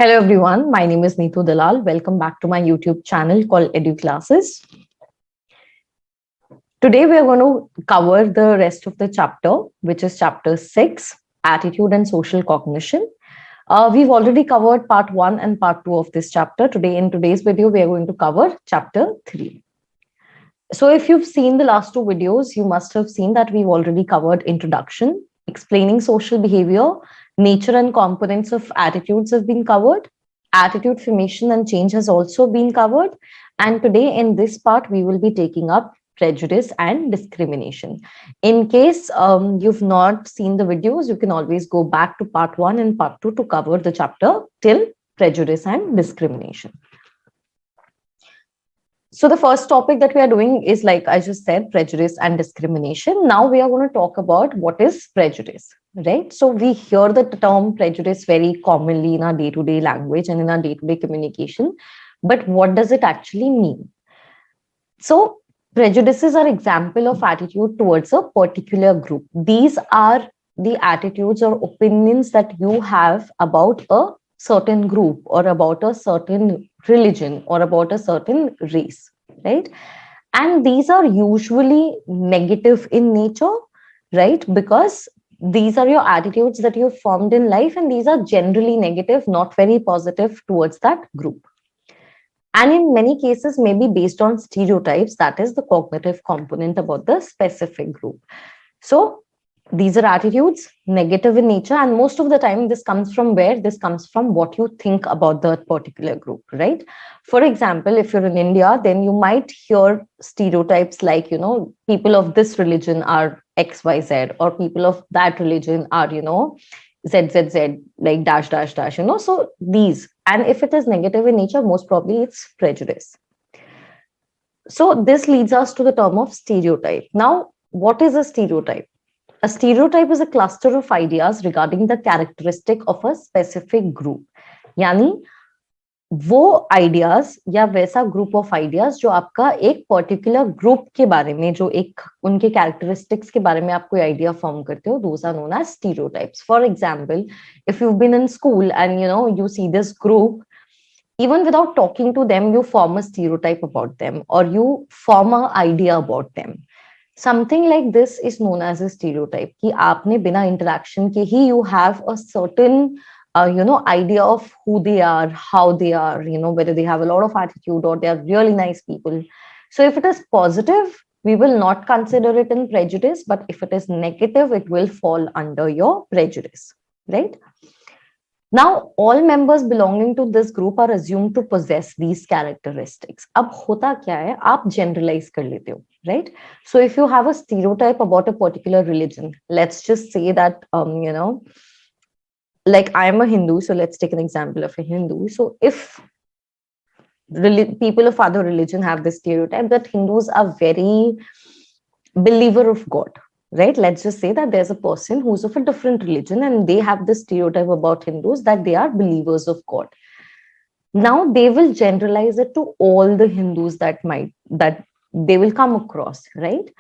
Hello everyone, my name is Neetu Dalal. Welcome back to my YouTube channel called Edu Classes. Today we are going to cover the rest of the chapter, which is chapter 6, Attitude and Social Cognition. We've already covered part 1 and part 2 of this chapter. In today's video, we are going to cover chapter 3. So if you've seen the last two videos, you must have seen that we've already covered introduction, explaining social behavior, nature and components of attitudes have been covered. Attitude formation and change has also been covered. And today in this part, we will be taking up prejudice and discrimination. In case you've not seen the videos, you can always go back to part 1 and part 2 to cover the chapter till prejudice and discrimination. So the first topic that we are doing is, like I just said, prejudice and discrimination. Now we are going to talk about what is prejudice, right? So we hear the term prejudice very commonly in our day-to-day language and in our day-to-day communication. But what does it actually mean? So prejudices are example of attitude towards a particular group. These are the attitudes or opinions that you have about a certain group or about a certain religion or about a certain race, right? And these are usually negative in nature, right? Because these are your attitudes that you've formed in life, and these are generally negative, not very positive towards that group. And in many cases, maybe based on stereotypes, that is the cognitive component about the specific group. So these are attitudes, negative in nature, and most of the time this comes from where? This comes from what you think about that particular group, right? For example, if you're in India, then you might hear stereotypes like, people of this religion are XYZ, or people of that religion are, ZZZ, like dash, dash, dash, so these. And if it is negative in nature, most probably it's prejudice. So this leads us to the term of stereotype. Now, what is a stereotype? A stereotype is a cluster of ideas regarding the characteristic of a specific group. यानी वो ideas या वैसा group of ideas जो आपका एक particular group के बारे में, जो एक उनके कैरेक्टरिस्टिक्स के बारे में आप कोई आइडिया फॉर्म करते हो, those are known as stereotypes. For example, if you been in school and you see this group, even without talking to them, you form a stereotype about them, or you form an idea about them. Something like this is known as a stereotype. कि आपने बिना interaction के ही you have a certain idea of who they are, how they are, whether they have a lot of attitude or they are really nice people. So if it is positive, we will not consider it in prejudice, but if it is negative, it will fall under your prejudice, right? Now, all members belonging to this group are assumed to possess these characteristics. अब होता क्या है, आप generalize कर लेते हो, right? So if you have a stereotype about a particular religion, let's just say that, like I am a Hindu, so let's take an example of a Hindu. So if people of other religion have this stereotype that Hindus are very believer of God, right? Let's just say that there's a person who's of a different religion and they have this stereotype about Hindus that they are believers of God. Now they will generalize it to all the Hindus that they will come across, right?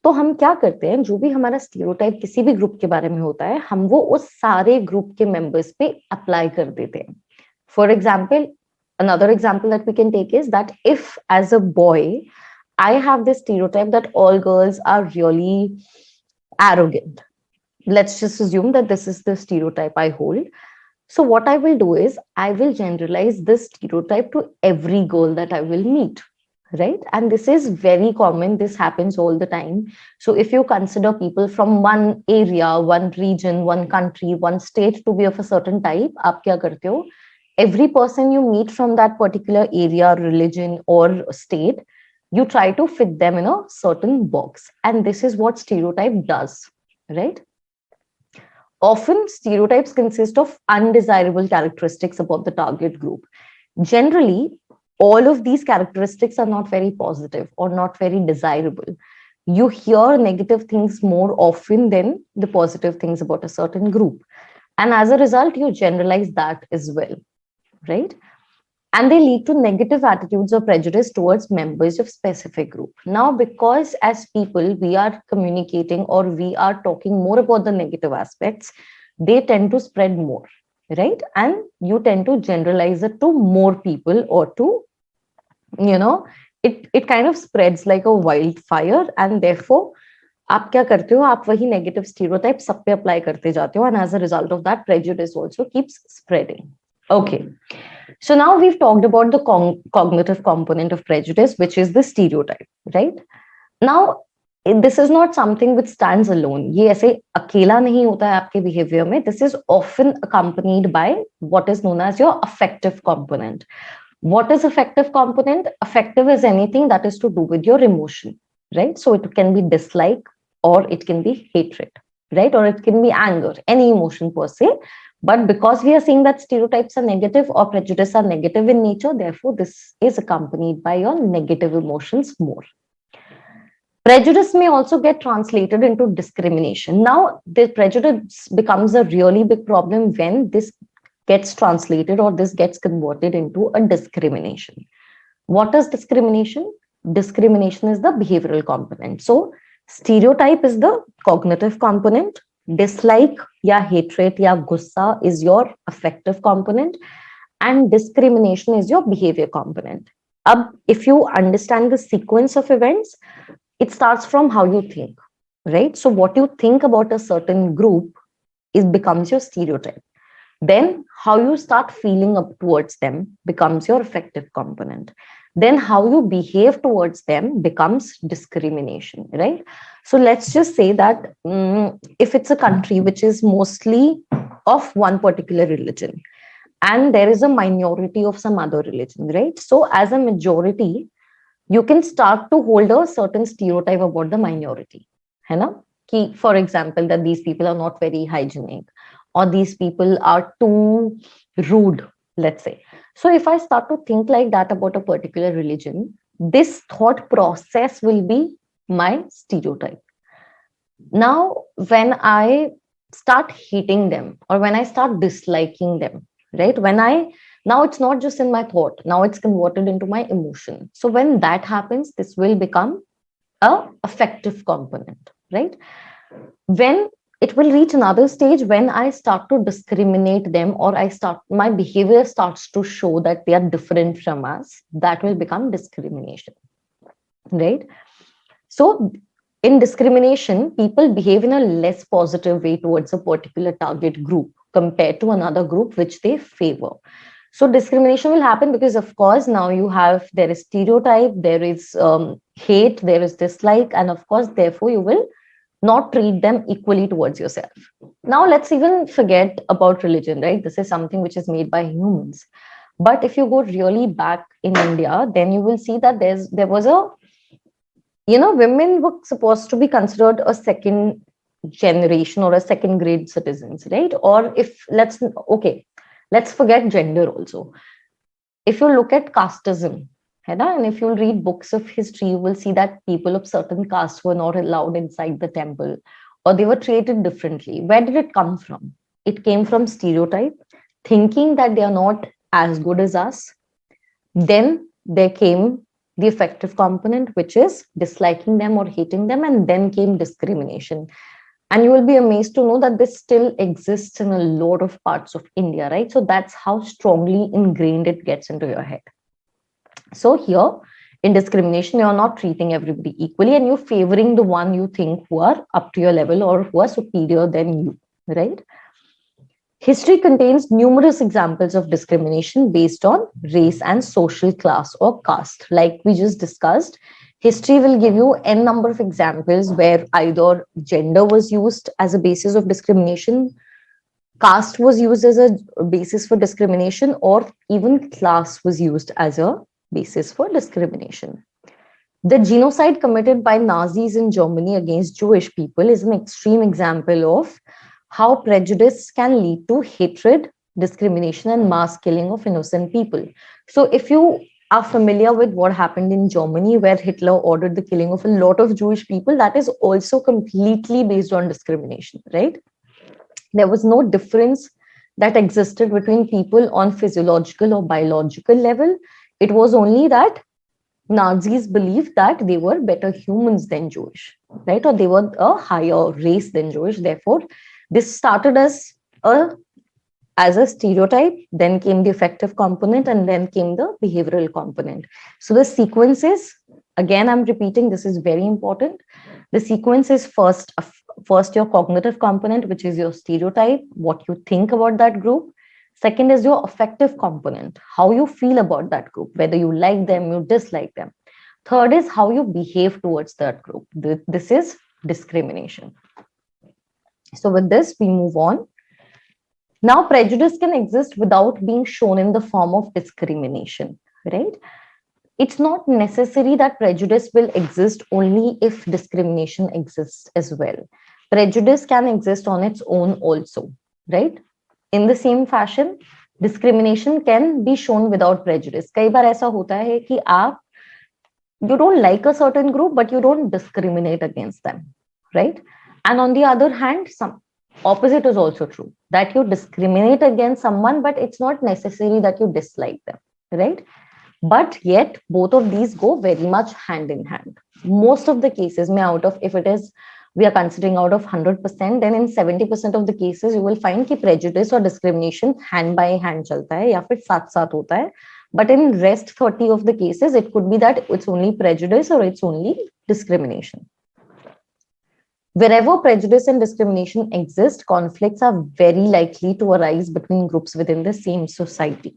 तो हम क्या करते हैं, जो भी हमारा stereotype किसी भी ग्रुप के बारे में होता है, हम वो उस सारे ग्रुप के मेंबर्स पे अप्लाई कर देते हैं. For example, another example that we can take is that if as a boy I have this stereotype that all girls are really arrogant, let's just assume that this is the stereotype I hold. So what I will do is I will generalize this stereotype to every girl that I will meet, right? And this is very common. This happens all the time. So if you consider people from one area, one region, one country, one state to be of a certain type, aap kya karte ho? Every person you meet from that particular area, religion, or state, you try to fit them in a certain box. And this is what stereotype does, right? Often stereotypes consist of undesirable characteristics about the target group. Generally, all of these characteristics are not very positive or not very desirable. You hear negative things more often than the positive things about a certain group. And as a result, you generalize that as well, right? And they lead to negative attitudes or prejudice towards members of specific group. Now, because as people, we are communicating or we are talking more about the negative aspects, they tend to spread more, right? And you tend to generalize it to more people, or to, you know, it kind of spreads like a wildfire, and therefore आप क्या करते हो, आप वही negative stereotype सब पे apply करते जाते हो, and as a result of that prejudice also keeps spreading. Okay, so now we've talked about the cognitive component of prejudice, which is the stereotype, right? Now this is not something which stands alone. ये ऐसे अकेला नहीं होता है आपके behavior में. This is often accompanied by what is known as your affective component. What is affective component? Affective is anything that is to do with your emotion, right? So it can be dislike, or it can be hatred, right? Or it can be anger, any emotion per se. But because we are saying that stereotypes are negative or prejudice are negative in nature, therefore this is accompanied by your negative emotions more. Prejudice may also get translated into discrimination. Now, the prejudice becomes a really big problem when this gets translated, or this gets converted into a discrimination. What is discrimination? Discrimination is the behavioral component. So stereotype is the cognitive component, dislike या hatred या गुस्सा is your affective component, and discrimination is your behavior component. If you understand the sequence of events, it starts from how you think, right? So what you think about a certain group becomes your stereotype. Then how you start feeling up towards them becomes your affective component. Then how you behave towards them becomes discrimination, right? So let's just say that if it's a country which is mostly of one particular religion, and there is a minority of some other religion, right? So as a majority, you can start to hold a certain stereotype about the minority, है ना? कि, for example, that these people are not very hygienic, or these people are too rude, let's say. So if I start to think like that about a particular religion, this thought process will be my stereotype. Now, when I start hating them, or when I start disliking them, right? Now it's not just in my thought, now it's converted into my emotion. So when that happens, this will become a affective component, right? When it will reach another stage, when I start to discriminate them, or my behavior starts to show that they are different from us, that will become discrimination, right? So in discrimination, people behave in a less positive way towards a particular target group compared to another group which they favor. So discrimination will happen because, of course, now there is stereotype, there is hate, there is dislike, and of course, therefore, you will not treat them equally towards yourself. Now, let's even forget about religion, right? This is something which is made by humans. But if you go really back in India, then you will see that there was women were supposed to be considered a second generation or a second grade citizens, right? Or let's forget gender also. If you look at casteism, and if you read books of history, you will see that people of certain castes were not allowed inside the temple, or they were treated differently. Where did it come from? It came from stereotype, thinking that they are not as good as us. Then there came the affective component, which is disliking them or hating them, and then came discrimination. And you will be amazed to know that this still exists in a lot of parts of India, right? So that's how strongly ingrained it gets into your head. So here, in discrimination, you're not treating everybody equally, and you're favoring the one you think who are up to your level or who are superior than you, right? History contains numerous examples of discrimination based on race and social class or caste. Like we just discussed, history will give you n number of examples where either gender was used as a basis of discrimination, caste was used as a basis for discrimination, or even class was used as a basis for discrimination. The genocide committed by Nazis in Germany against Jewish people is an extreme example of how prejudice can lead to hatred, discrimination, and mass killing of innocent people. So if you are familiar with what happened in Germany, where Hitler ordered the killing of a lot of Jewish people, that is also completely based on discrimination, right? There was no difference that existed between people on physiological or biological level. It was only that Nazis believed that they were better humans than Jewish, right? Or they were a higher race than Jewish. Therefore, this started as a as a stereotype, then came the affective component, and then came the behavioral component. So the sequence is, again, I'm repeating, this is very important. The sequence is first your cognitive component, which is your stereotype, what you think about that group. Second is your affective component, how you feel about that group, whether you like them, you dislike them. Third is how you behave towards that group. This is discrimination. So with this, we move on. Now, prejudice can exist without being shown in the form of discrimination, right? It's not necessary that prejudice will exist only if discrimination exists as well. Prejudice can exist on its own also, right? In the same fashion, discrimination can be shown without prejudice. कई बार ऐसा होता है कि आप you don't like a certain group, but you don't discriminate against them, right? And on the other hand, some opposite is also true, that you discriminate against someone, but it's not necessary that you dislike them, right? But yet both of these go very much hand in hand. Most of the cases, out of, if it is, we are considering out of 100%, then in 70% of the cases you will find कि prejudice or discrimination hand by hand चलता है या फिर साथ साथ होता है. But in rest 30 of the cases, it could be that it's only prejudice or it's only discrimination. Wherever prejudice and discrimination exist, conflicts are very likely to arise between groups within the same society.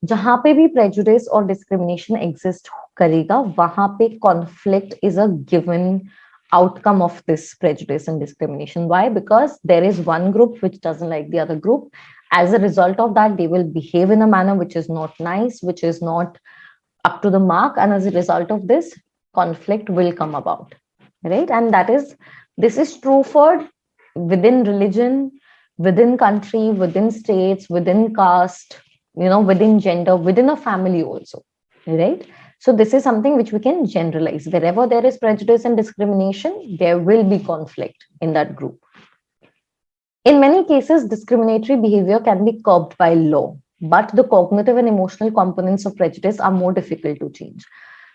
जहां पे भी prejudice or discrimination exist करेगा, वहां पे conflict is a given outcome of this prejudice and discrimination. Why? Because there is one group which doesn't like the other group. As a result of that, they will behave in a manner which is not nice, which is not up to the mark. And as a result of this, conflict will come about, right? And this is true for within religion, within country, within states, within caste, within gender, within a family also, right? So this is something which we can generalize. Wherever there is prejudice and discrimination, there will be conflict in that group. In many cases, discriminatory behavior can be curbed by law, but the cognitive and emotional components of prejudice are more difficult to change.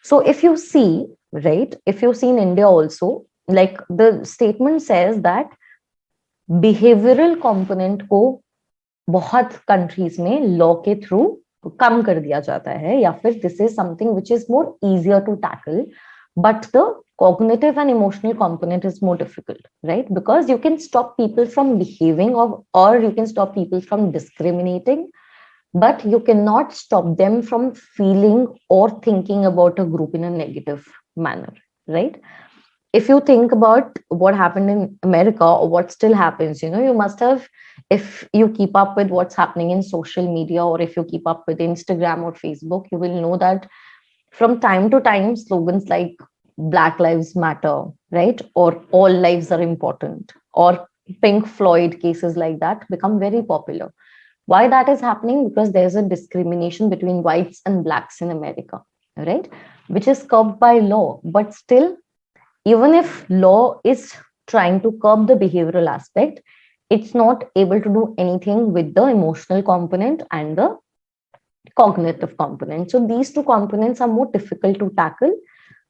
So if you see, right, if you see in India also, like the statement says that behavioral component को बहुत countries में law के through कम कर दिया जाता है, या फिर this is something which is more easier to tackle, but the cognitive and emotional component is more difficult, right? Because you can stop people from behaving or you can stop people from discriminating, but you cannot stop them from feeling or thinking about a group in a negative manner, right? If you think about what happened in America or what still happens, you must have, if you keep up with what's happening in social media, or if you keep up with Instagram or Facebook, you will know that from time to time, slogans like Black Lives Matter, right? Or all lives are important, or Pink Floyd, cases like that become very popular. Why that is happening? Because there's a discrimination between whites and blacks in America, right? Which is curbed by law. But still, even if law is trying to curb the behavioral aspect, it's not able to do anything with the emotional component and the cognitive component. So these two components are more difficult to tackle.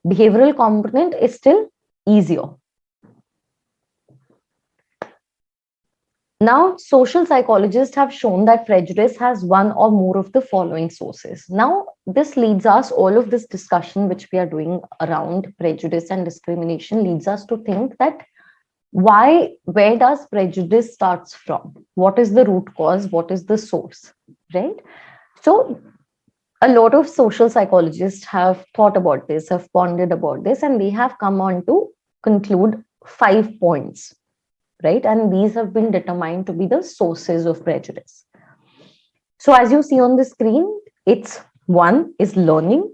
Behavioral component is still easier. Now, social psychologists have shown that prejudice has one or more of the following sources. Now, this leads us, all of this discussion which we are doing around prejudice and discrimination leads us to think that where does prejudice starts from? What is the root cause? What is the source, right? So a lot of social psychologists have thought about this, have pondered about this, and they have come on to conclude 5 points, right? And these have been determined to be the sources of prejudice. So as you see on the screen, it's one is learning,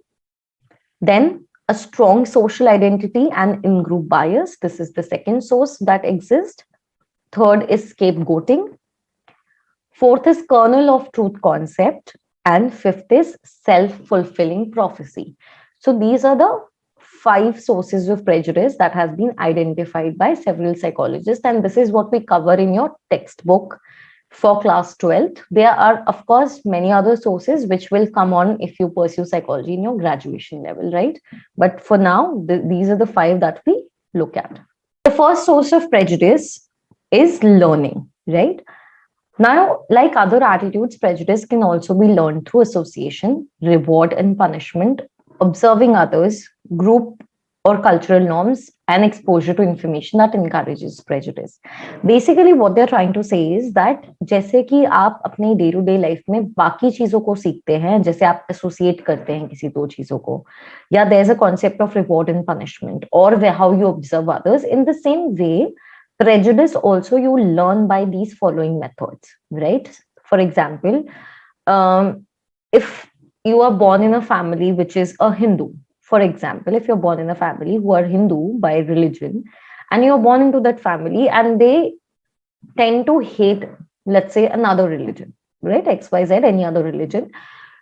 then a strong social identity and in-group bias. This is the second source that exists. Third is scapegoating. Fourth is kernel of truth concept. And fifth is self-fulfilling prophecy. So these are the 5 sources of prejudice that has been identified by several psychologists. And this is what we cover in your textbook for class 12th. There are, of course, many other sources which will come on if you pursue psychology in your graduation level, right? But for now, these are the 5 that we look at. The first source of prejudice is learning, right? Now, like other attitudes, prejudice can also be learned through association, reward and punishment, observing others, group or cultural norms, and exposure to information that encourages prejudice. Basically, what they're trying to say is that जैसे कि आप अपनी day to day life में बाकी चीजों को सीखते हैं, जैसे आप एसोसिएट करते हैं किसी दो चीजों को, या there's a concept of reward and punishment, or how you observe others, in the same way prejudice also you learn by these following methods, right? For example, if you are born in a family which is a Hindu, for example, if you're born in a family who are Hindu by religion, and you're born into that family and they tend to hate, let's say, another religion, right? XYZ, any other religion.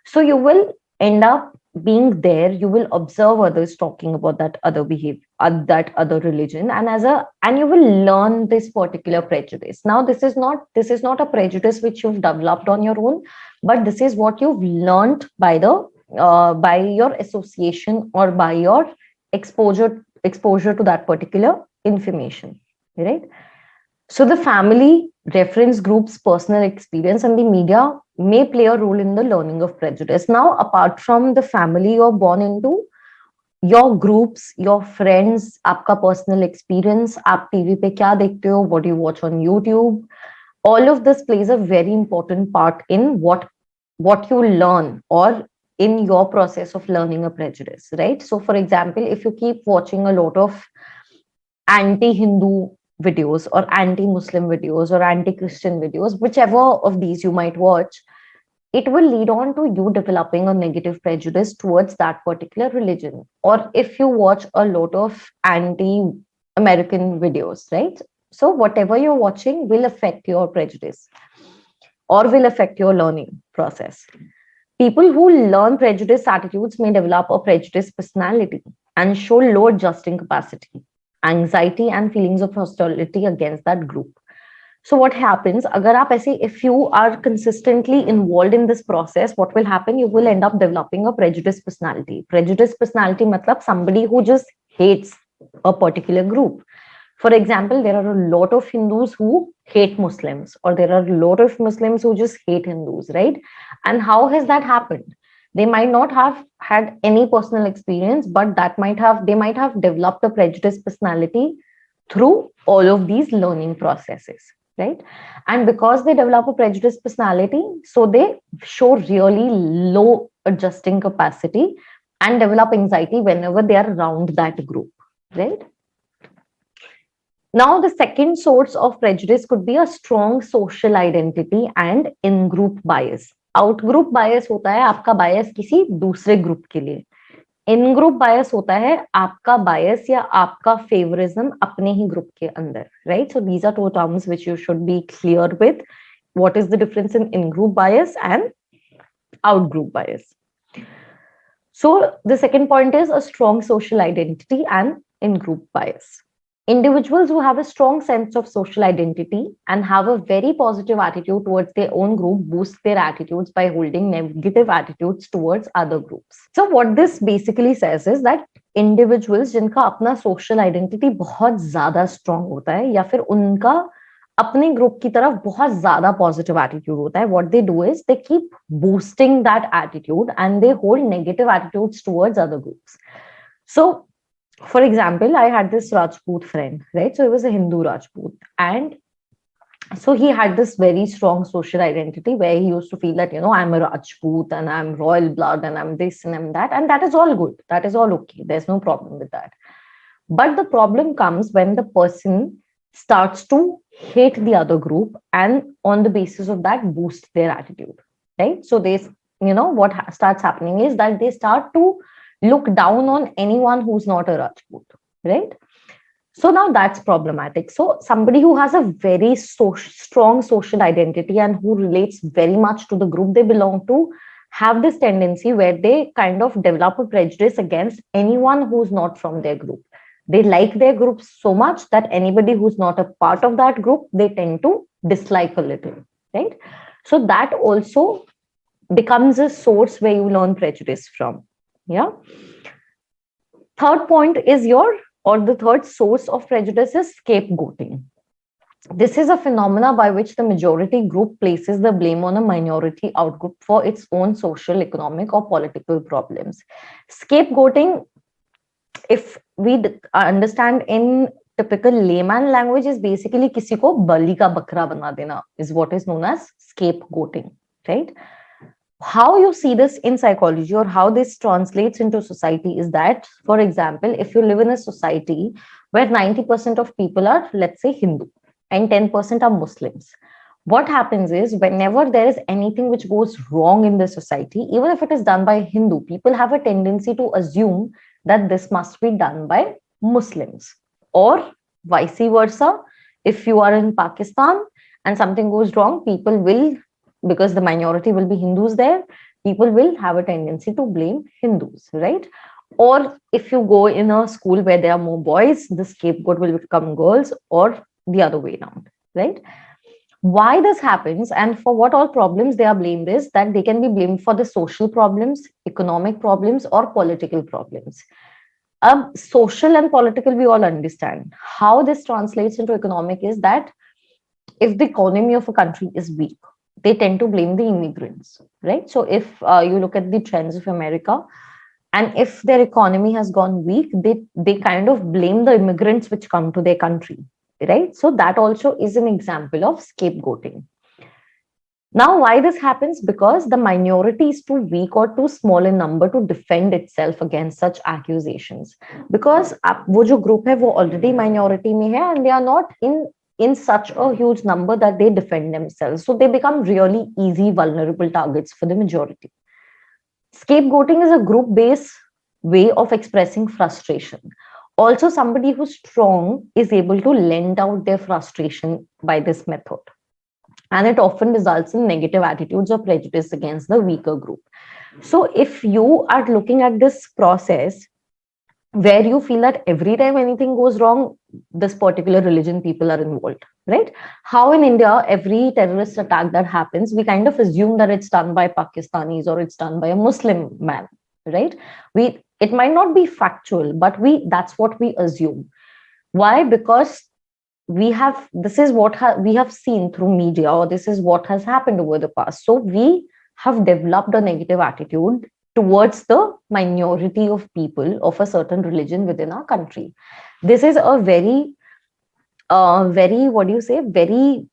So you will end up being there, you will observe others talking about that other behavior, that other religion, and you will learn this particular prejudice. Now, this is not a prejudice which you've developed on your own, but this is what you've learned by your association or by your exposure to that particular information, right? So the family, reference groups, personal experience, and the media may play a role in the learning of prejudice. Now, apart from the family you're born into, your groups, your friends, आपका personal experience, आप TV पे क्या देखते हो, what you watch on YouTube, all of this plays a very important part in what you learn, or in your process of learning a prejudice, right? So, for example, if you keep watching a lot of anti-Hindu videos or anti-Muslim videos or anti-Christian videos, whichever of these you might watch, it will lead on to you developing a negative prejudice towards that particular religion. Or if you watch a lot of anti-American videos, right? So whatever you're watching will affect your prejudice or will affect your learning process. People who learn prejudice attitudes may develop a prejudice personality and show low adjusting capacity, anxiety, and feelings of hostility against that group. So what happens, agar aap aise, if you are consistently involved in this process, what will happen? You will end up developing a prejudice personality. Prejudice personality matlab somebody who just hates a particular group. For example, there are a lot of Hindus who hate Muslims, or there are a lot of Muslims who just hate Hindus, right? And how has that happened? They might not have had any personal experience, but they might have developed a prejudice personality through all of these learning processes, right? And because they develop a prejudice personality, so they show really low adjusting capacity and develop anxiety whenever they are around that group, right? Now, the second source of prejudice could be a strong social identity and in-group bias. Out-group bias होता है आपका bias किसी दूसरे group के लिए. In-group bias होता है आपका bias या आपका favorism अपने ही group के अंदर, right? So these are two terms which you should be clear with. What is the difference in in-group bias and out-group bias? So the second point is a strong social identity and in-group bias. Individuals who have a strong sense of social identity and have a very positive attitude towards their own group boost their attitudes by holding negative attitudes towards other groups. So what this basically says is that individuals जिनका अपना social identity बहुत ज्यादा strong होता है या फिर उनका अपने ग्रुप की तरफ बहुत ज्यादा पॉजिटिव एटीट्यूड होता है, what they do is they keep boosting that attitude and they hold negative attitudes towards other groups. So for example, I had this Rajput friend, right? So he was a Hindu Rajput, and so he had this very strong social identity where he used to feel that, I'm a Rajput and I'm royal blood and I'm this and I'm that, and that is all good. That is all okay. There's no problem with that. But the problem comes when the person starts to hate the other group and on the basis of that boost their attitude, right? So they, what starts happening is that they start to look down on anyone who's not a Rajput, right? So now that's problematic. So somebody who has a very strong social identity and who relates very much to the group they belong to have this tendency where they kind of develop a prejudice against anyone who's not from their group. They like their group so much that anybody who's not a part of that group, they tend to dislike a little, right? So that also becomes a source where you learn prejudice from. Yeah. Third point is the third source of prejudice is scapegoating. This is a phenomena by which the majority group places the blame on a minority outgroup for its own social, economic, or political problems. Scapegoating, if we understand in typical layman language, is basically किसी को बलि का बकरा बना देना, is what is known as scapegoating, right? How you see this in psychology or how this translates into society is that, for example, if you live in a society where 90% of people are, let's say, Hindu and 10% are Muslims, what happens is whenever there is anything which goes wrong in the society, even if it is done by Hindu, people have a tendency to assume that this must be done by Muslims, or vice versa. If you are in Pakistan and something goes wrong, people will, because the minority will be Hindus there, people will have a tendency to blame Hindus, right? Or if you go in a school where there are more boys, the scapegoat will become girls, or the other way around, right? Why this happens and for what all problems they are blamed is that they can be blamed for the social problems, economic problems, or political problems. Social and political, we all understand. How this translates into economic is that if the economy of a country is weak, they tend to blame the immigrants, right? So if you look at the trends of America, and if their economy has gone weak, they kind of blame the immigrants which come to their country, right? So that also is an example of scapegoating. Now, why this happens? Because the minority is too weak or too small in number to defend itself against such accusations. Because वो जो group है वो already minority में है and they are not in such a huge number that they defend themselves. So they become really easy, vulnerable targets for the majority. Scapegoating is a group-based way of expressing frustration. Also, somebody who's strong is able to lend out their frustration by this method. And it often results in negative attitudes or prejudice against the weaker group. So if you are looking at this process where you feel that every time anything goes wrong, this particular religion people are involved, right? How in India, every terrorist attack that happens, we kind of assume that it's done by Pakistanis or it's done by a Muslim man, right? It might not be factual, but that's what we assume. Why? Because this is what we have seen through media, or this is what has happened over the past. So we have developed a negative attitude towards the minority of people of a certain religion within our country. This is a very what do you say, very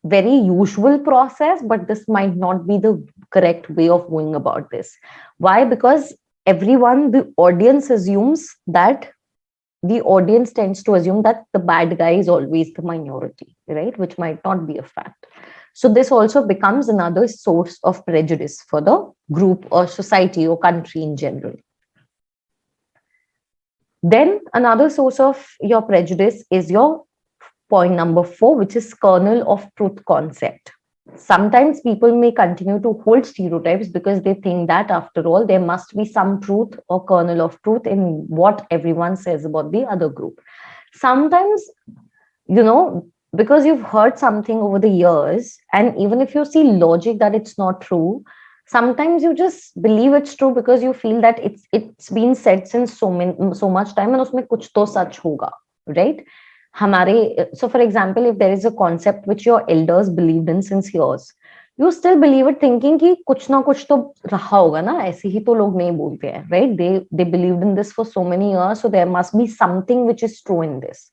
usual process, but this might not be the correct way of going about this. Why? Because the audience tends to assume that the bad guy is always the minority, right? Which might not be a fact. So this also becomes another source of prejudice for the group or society or country in general. Then another source of your prejudice is your point number 4, which is kernel of truth concept. Sometimes people may continue to hold stereotypes because they think that after all, there must be some truth or kernel of truth in what everyone says about the other group. Sometimes, because you've heard something over the years, and even if you see logic that it's not true, sometimes you just believe it's true because you feel that it's been said since so much time, and उसमें कुछ तो सच होगा, right? So for example, if there is a concept which your elders believed in since years, you still believe it thinking कि कुछ ना कुछ तो रहा होगा ना, ऐसे ही तो लोग नहीं बोलते हैं, right? They believed in this for so many years, so there must be something which is true in this.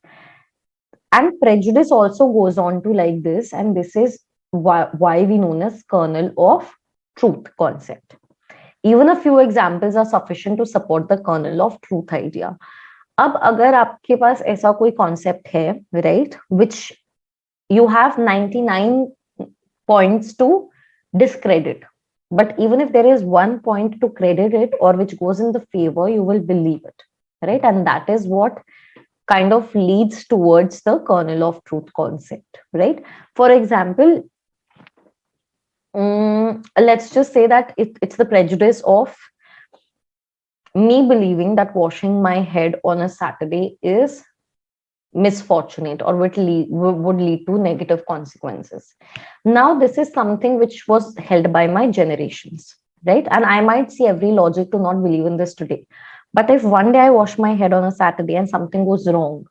And prejudice also goes on to like this, and this is why we known as kernel of truth concept. Even a few examples are sufficient to support the kernel of truth idea. अब अगर आपके पास ऐसा कोई concept है, right, which you have 99 points to discredit, but even if there is one point to credit it or which goes in the favor, you will believe it, right? And that is what kind of leads towards the kernel of truth concept, right? For example, let's just say that it's the prejudice of me believing that washing my head on a Saturday is misfortunate or would lead to negative consequences. Now, this is something which was held by my generations, right? And I might see every logic to not believe in this today. But if one day I wash my head on a Saturday and something goes wrong,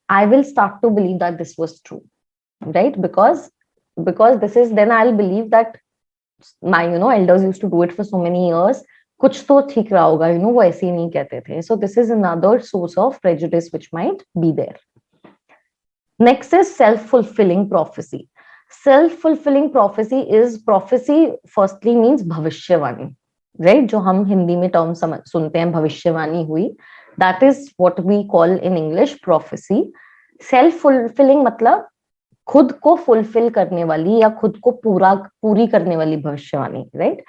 I will start to believe that this was true, right? Because this is, then I'll believe that my elders used to do it for so many years. कुछ तो ठीक रहा होगा, वो ऐसे ही नहीं कहते थे. So this is another source of prejudice which might be there. Next is self-fulfilling prophecy. Self-fulfilling prophecy is, prophecy firstly means भविष्यवाणी, right? जो हम हिंदी में टर्म सुनते हैं, भविष्यवाणी हुई, that is what we call in English prophecy. Self-fulfilling मतलब खुद को फुलफिल करने वाली या खुद को पूरी करने वाली भविष्यवाणी, राइट?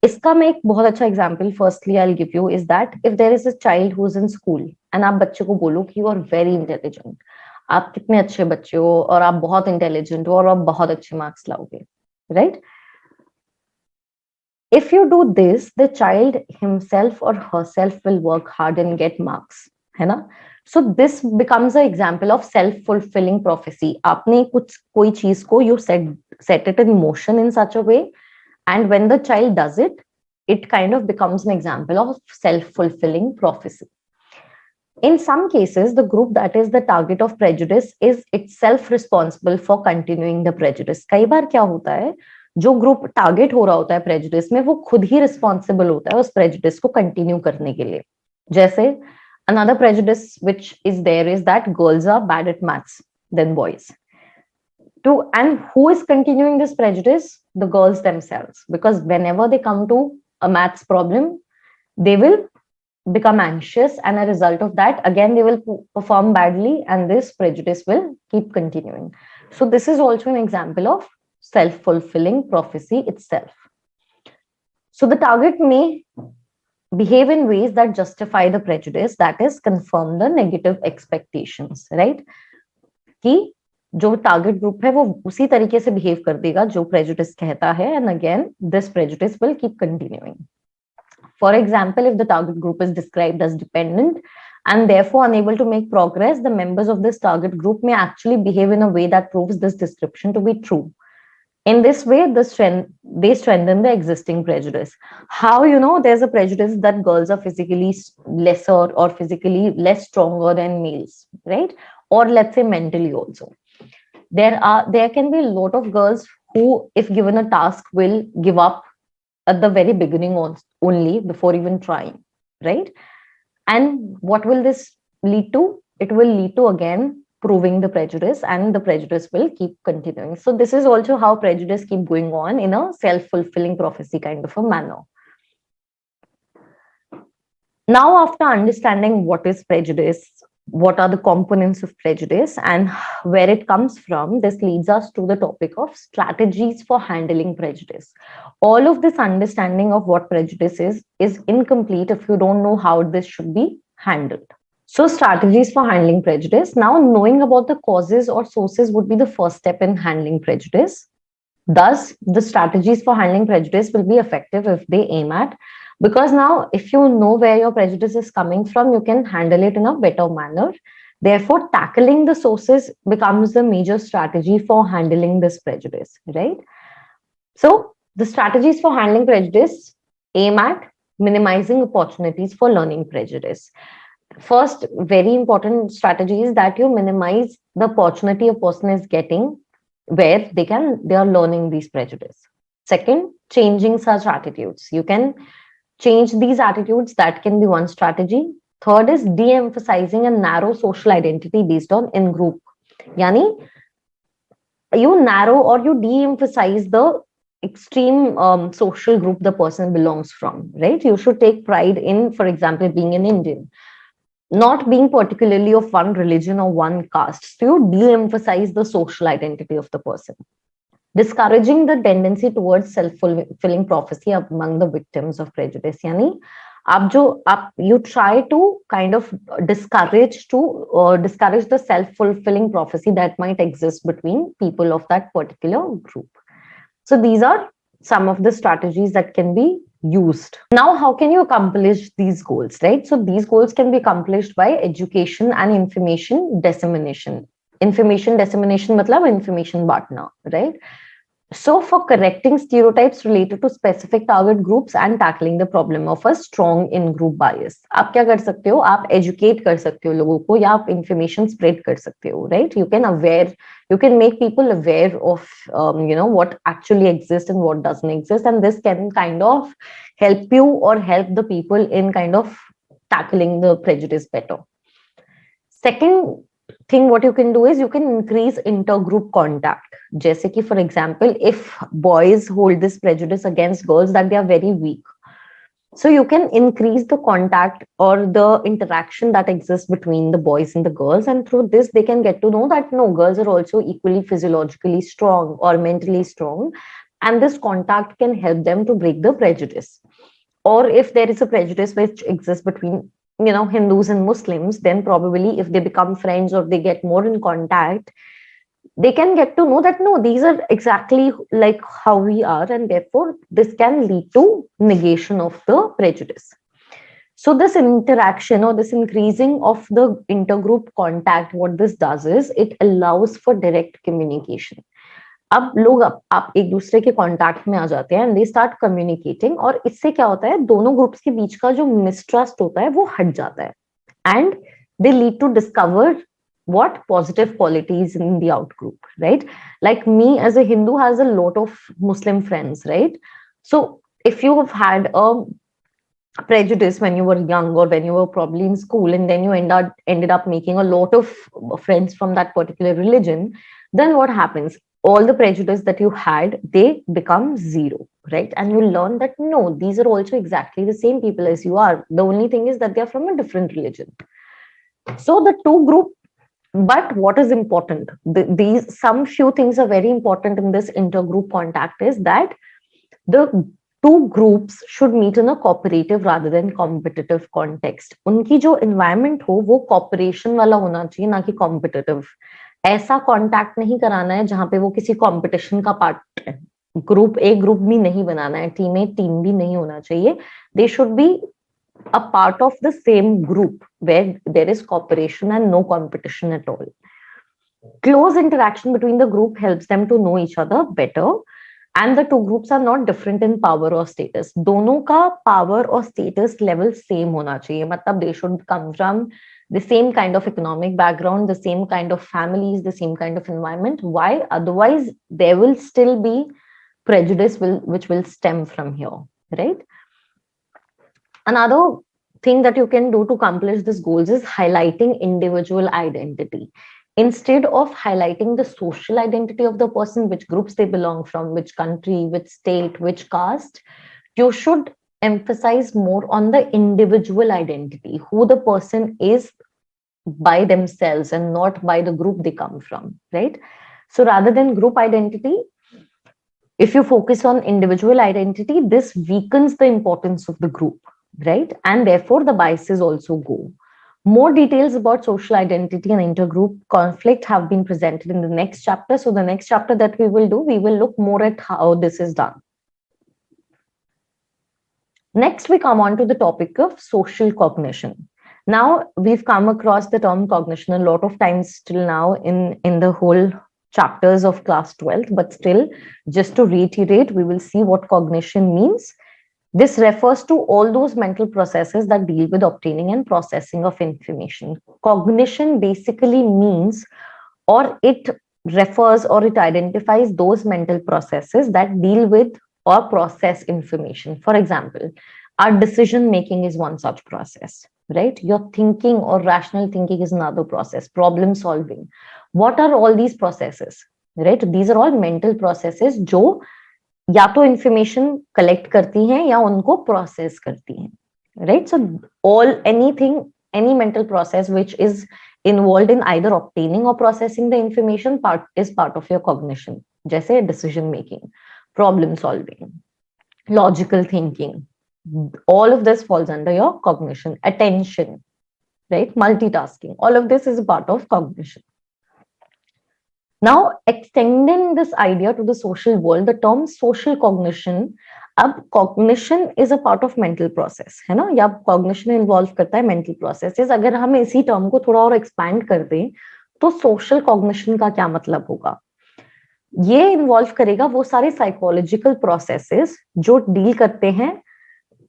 इसका मैं एक बहुत अच्छा example firstly I will give you is that if there is a child who is in school and आप बच्चे को बोलो कि यू आर वेरी इंटेलिजेंट, आप कितने अच्छे बच्चे हो और आप बहुत इंटेलिजेंट हो और आप बहुत अच्छे मार्क्स लाओगे, right? If you do this, the child himself or herself will work hard and get marks, है ना? So this becomes an example of self-fulfilling prophecy. आपने कोई चीज को you set it in motion in such a way, and when the child does it, it kind of becomes an example of self-fulfilling prophecy. In some cases, the group that is the target of prejudice is itself responsible for continuing the prejudice. कई बार क्या होता है, जो group target हो रहा होता है prejudice में, वो खुद ही रिस्पॉन्सिबल होता है उस प्रेजुडिस को कंटिन्यू करने के लिए. जैसे another prejudice which is there is that girls are bad at maths than boys. And who is continuing this prejudice? The girls themselves, because whenever they come to a maths problem, they will become anxious, and a result of that, again they will perform badly, and this prejudice will keep continuing. So this is also an example of self-fulfilling prophecy itself. So the target may behave in ways that justify the prejudice, that is, confirm the negative expectations, right? कि जो target group है वो उसी तरीके से behave कर देगा जो प्रेजुडिस कहता है, and again this prejudice will keep continuing. For example, if the target group is described as dependent and therefore unable to make progress, the members of this target group may actually behave in a way that proves this description to be true. In this way, they strengthen the existing prejudice. How, there's a prejudice that girls are physically lesser or physically less stronger than males, right? Or let's say mentally also. There can be a lot of girls who, if given a task, will give up at the very beginning only before even trying, right? And what will this lead to? It will lead to, again, proving the prejudice, and the prejudice will keep continuing. So this is also how prejudice keep going on in a self-fulfilling prophecy kind of a manner. Now, after understanding what is prejudice, what are the components of prejudice, and where it comes from, this leads us to the topic of strategies for handling prejudice. All of this understanding of what prejudice is incomplete if you don't know how this should be handled. So strategies for handling prejudice. Now, knowing about the causes or sources would be the first step in handling prejudice. Thus, the strategies for handling prejudice will be effective if they aim at, because now if you know where your prejudice is coming from, you can handle it in a better manner. Therefore, tackling the sources becomes the major strategy for handling this prejudice, right? So the strategies for handling prejudice aim at minimizing opportunities for learning prejudice. First, very important strategy is that you minimize the opportunity a person is getting where they are learning these prejudice. Second, changing such attitudes. You can change these attitudes. That can be one strategy. Third is de-emphasizing a narrow social identity based on in-group. Yani, you narrow or you de-emphasize the extreme social group the person belongs from, right? You should take pride in, for example, being an Indian, not being particularly of one religion or one caste. So you de-emphasize the social identity of the person. Discouraging the tendency towards self-fulfilling prophecy among the victims of prejudice. Yani, you try to kind of discourage the self-fulfilling prophecy that might exist between people of that particular group. So these are some of the strategies that can be used. Now, how can you accomplish these goals, right? So these goals can be accomplished by education and information dissemination. Information dissemination matlab information baantna, right? So for correcting stereotypes related to specific target groups and tackling the problem of a strong in-group bias, आप क्या कर सकते हो? आप educate कर सकते हो लोगों को, या आप information spread कर सकते हो, right? You can make people aware of, what actually exists and what doesn't exist, and this can kind of help you or help the people in kind of tackling the prejudice better. Second thing what you can do is you can increase intergroup contact. जैसे कि for example, if boys hold this prejudice against girls that they are very weak, so you can increase the contact or the interaction that exists between the boys and the girls, and through this they can get to know that no, girls are also equally physiologically strong or mentally strong, and this contact can help them to break the prejudice. Or if there is a prejudice which exists between Hindus and Muslims, then probably if they become friends or they get more in contact, they can get to know that no, these are exactly like how we are, and therefore this can lead to negation of the prejudice. So this interaction or this increasing of the intergroup contact, what this does is it allows for direct communication. अब लोग आप एक दूसरे के contact में आ जाते हैं, and they start communicating, और इससे क्या होता है, दोनों ग्रुप्स के बीच का जो मिसट्रस्ट होता है वो हट जाता है, and they lead to discover what positive qualities in the out group, right? Like me as a Hindu has a lot of Muslim friends, right? So if you have had a prejudice when you were young or when you were probably in school, and then you ended up making a lot of friends from that particular religion, then what happens? All the prejudice that you had, they become zero, right? And you learn that no, these are also exactly the same people as you are. The only thing is that they are from a different religion. So the two group, but what is important, these some few things are very important in this intergroup contact, is that the two groups should meet in a cooperative rather than competitive context. उनकी जो environment हो वो cooperation वाला होना चाहिए, ना कि competitive. ऐसा कांटेक्ट नहीं कराना है जहां पे वो किसी कंपटीशन का पार्ट है. ग्रुप ए ग्रुप भी नहीं बनाना है, टीम ए टीम भी नहीं होना चाहिए. They should be a part of the same group where there is cooperation and no competition at all. Close interaction between the group helps them to know each other better, and the two groups are not different in power or status. दोनों का power और status level same होना चाहिए. मतलब they should come from the same kind of economic background, the same kind of families, the same kind of environment. Why? Otherwise, there will still be prejudice which will stem from here, right? Another thing that you can do to accomplish these goals is highlighting individual identity. Instead of highlighting the social identity of the person, which groups they belong from, which country, which state, which caste, you should emphasize more on the individual identity, who the person is by themselves and not by the group they come from, right? So rather than group identity, if you focus on individual identity, this weakens the importance of the group, right? And therefore the biases also go. More details about social identity and intergroup conflict have been presented in the next chapter. So the next chapter that we will do, we will look more at how this is done. Next, we come on to the topic of social cognition. Now, we've come across the term cognition a lot of times till now in the whole chapters of class 12th, but still, just to reiterate, we will see what cognition means. This refers to all those mental processes that deal with obtaining and processing of information. Cognition basically means, or it refers or it identifies those mental processes that deal with or process information. For example, our decision making is one such process, right? Your thinking or rational thinking is another process. Problem solving. What are all these processes, right? These are all mental processes जो या तो information collect करती हैं या उनको process करती हैं, right? So any mental process which is involved in either obtaining or processing the information is part of your cognition. जैसे decision making, problem solving, logical thinking, all of this falls under your cognition. Attention, right? Multitasking, all of this is a part of cognition. Now, extending this idea to the social world, the term social cognition, अब cognition is a part of mental process, है ना? या cognition involve करता है mental processes. अगर हम इसी term को थोड़ा और expand कर दें, तो social cognition का क्या मतलब होगा? ये इन्वॉल्व करेगा वो सारे साइकोलॉजिकल प्रोसेसेस जो डील करते हैं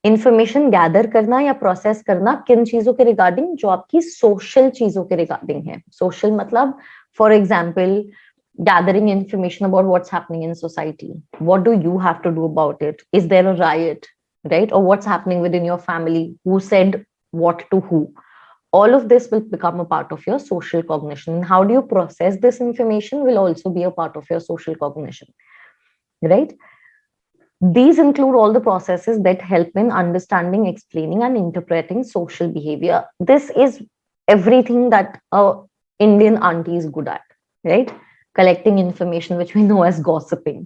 इंफॉर्मेशन गैदर करना या प्रोसेस करना किन चीजों के रिगार्डिंग, जो आपकी सोशल चीजों के रिगार्डिंग है। सोशल मतलब for example gathering information about what's happening in society. What do you have to do about it? Is there a riot, right? Or what's happening within your family? Who said what to who? All of this will become a part of your social cognition. And how do you process this information will also be a part of your social cognition, right? These include all the processes that help in understanding, explaining, and interpreting social behavior. This is everything that a Indian auntie is good at, right? Collecting information, which we know as gossiping,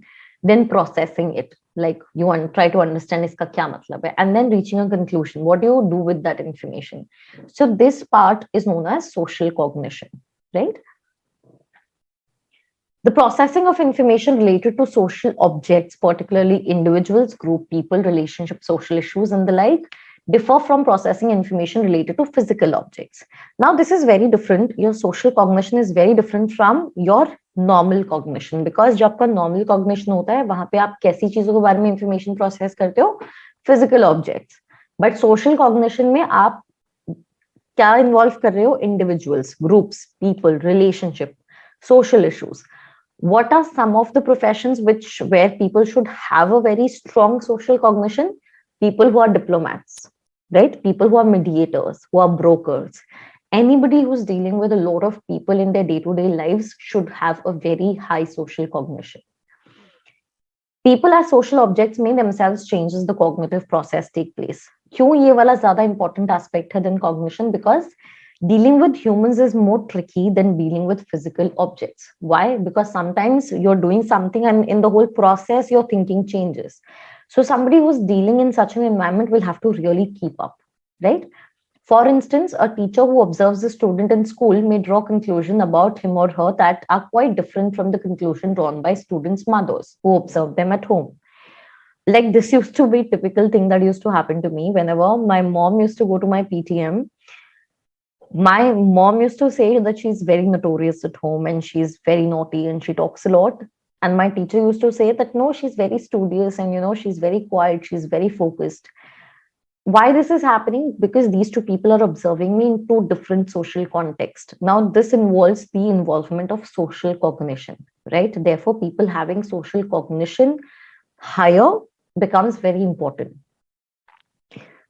then processing it. Like you try to understand iska kya matlab hai, and then reaching a conclusion. What do you do with that information? So this part is known as social cognition, right? The processing of information related to social objects, particularly individuals, group, people, relationships, social issues, and the like, differ from processing information related to physical objects. Now, this is very different. Your social cognition is very different from your normal cognition, because जब आपका normal cognition होता है, वहां पे आप कैसी चीजों के बारे में information process करते हो? Physical objects. But social cognition में आप क्या involve कर रहे हो? Individuals, groups, people, relationship, social issues. What are some of the professions where people should have a very strong social cognition? People who are diplomats, right? People who are mediators, who are brokers. Anybody who's dealing with a lot of people in their day-to-day lives should have a very high social cognition. People as social objects may themselves changes the cognitive process take place. क्यों ये वाला ज्यादा important aspect है than cognition? Because dealing with humans is more tricky than dealing with physical objects. Why? Because sometimes you're doing something and in the whole process, your thinking changes. So somebody who's dealing in such an environment will have to really keep up, right? For instance, a teacher who observes a student in school may draw conclusion about him or her that are quite different from the conclusion drawn by students' mothers who observe them at home. Like this used to be a typical thing that used to happen to me whenever my mom used to go to my PTM. My mom used to say that she's very notorious at home and she's very naughty and she talks a lot. And my teacher used to say that no, she's very studious and she's very quiet, she's very focused. Why this is happening? Because these two people are observing me in two different social contexts. Now, this involves the involvement of social cognition, right? Therefore, people having social cognition higher becomes very important.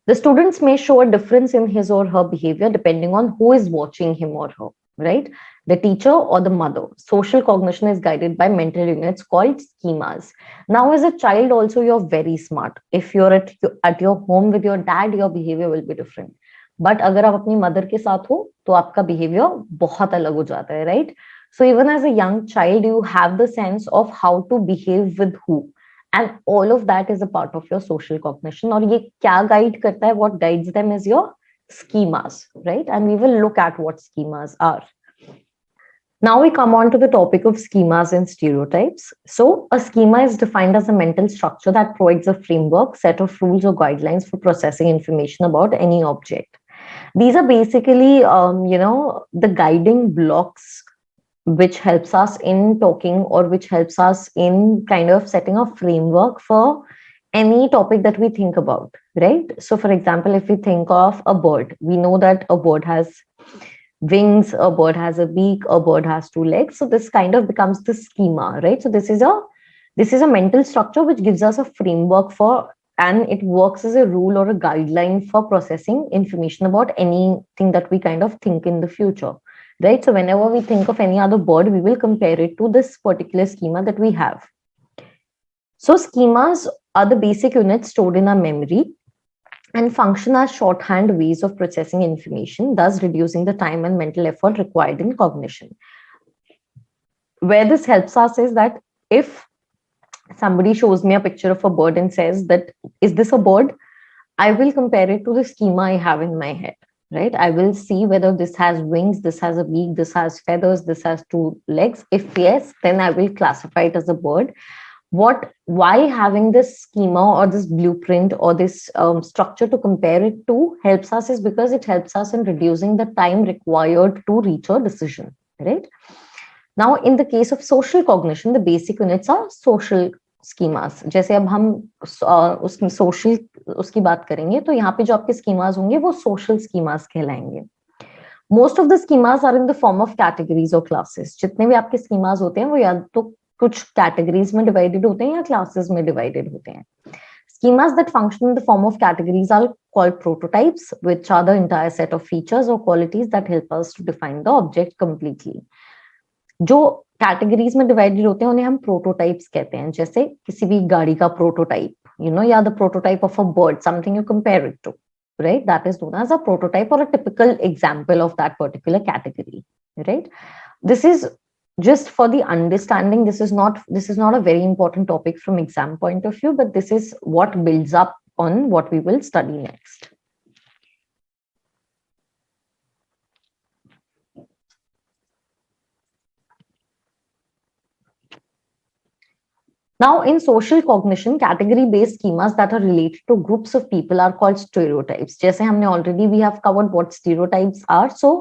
The students may show a difference in his or her behavior depending on who is watching him or her, right? The teacher or the mother. Social cognition is guided by mental units called schemas. Now, as a child, also, you're very smart. If you're at your home with your dad, your behavior will be different. But अगर आप अपनी mother के साथ हो, तो आपका behavior बहुत अलग हो जाता है, right? So even as a young child, you have the sense of how to behave with who. And all of that is a part of your social cognition. और ये क्या guide करता है? What guides them is your schemas, right? And we will look at what schemas are. Now we come on to the topic of schemas and stereotypes. So a schema is defined as a mental structure that provides a framework, set of rules or guidelines for processing information about any object. These are basically, the guiding blocks which helps us in talking or which helps us in kind of setting a framework for any topic that we think about, right? So for example, if we think of a bird, we know that a bird has wings, a bird has a beak, a bird has two legs. So this kind of becomes the schema, right? So this is a mental structure which gives us a framework for, and it works as a rule or a guideline for processing information about anything that we kind of think in the future, right? So whenever we think of any other bird, we will compare it to this particular schema that we have. So schemas are the basic units stored in our memory and function as shorthand ways of processing information, thus reducing the time and mental effort required in cognition. Where this helps us is that if somebody shows me a picture of a bird and says that, is this a bird? I will compare it to the schema I have in my head, right? I will see whether this has wings, this has a beak, this has feathers, this has two legs. If yes, then I will classify it as a bird. Why having this schema or this blueprint or this structure to compare it to helps us is because it helps us in reducing the time required to reach a decision, right? Now in the case of social cognition, the basic units are social schemas. जैसे अब हम उसकी social उसकी बात करेंगे, तो यहाँ पे जो आपके schemas होंगे वो social schemas कहलाएंगे. Most of the schemas are in the form of categories or classes. जितने भी आपके schemas होते हैं वो या तो कुछ categories में divided होते हैं या classes में divided होते हैं. Schemas that function in the form of categories are called prototypes, which are the entire set of features or qualities that help us to define the object completely. जो categories में divided होते हैं उन्हें हम prototypes कहते हैं. जैसे किसी भी गाड़ी का प्रोटोटाइप, या the prototype of a bird, something you compare it to, right? That is known as a prototype or a typical example of that particular category, right? This is just for the understanding. This is not a very important topic from exam point of view, but this is what builds up on what we will study next. Now, in social cognition, category-based schemas that are related to groups of people are called stereotypes. जैसे हमने already we have covered what stereotypes are. So,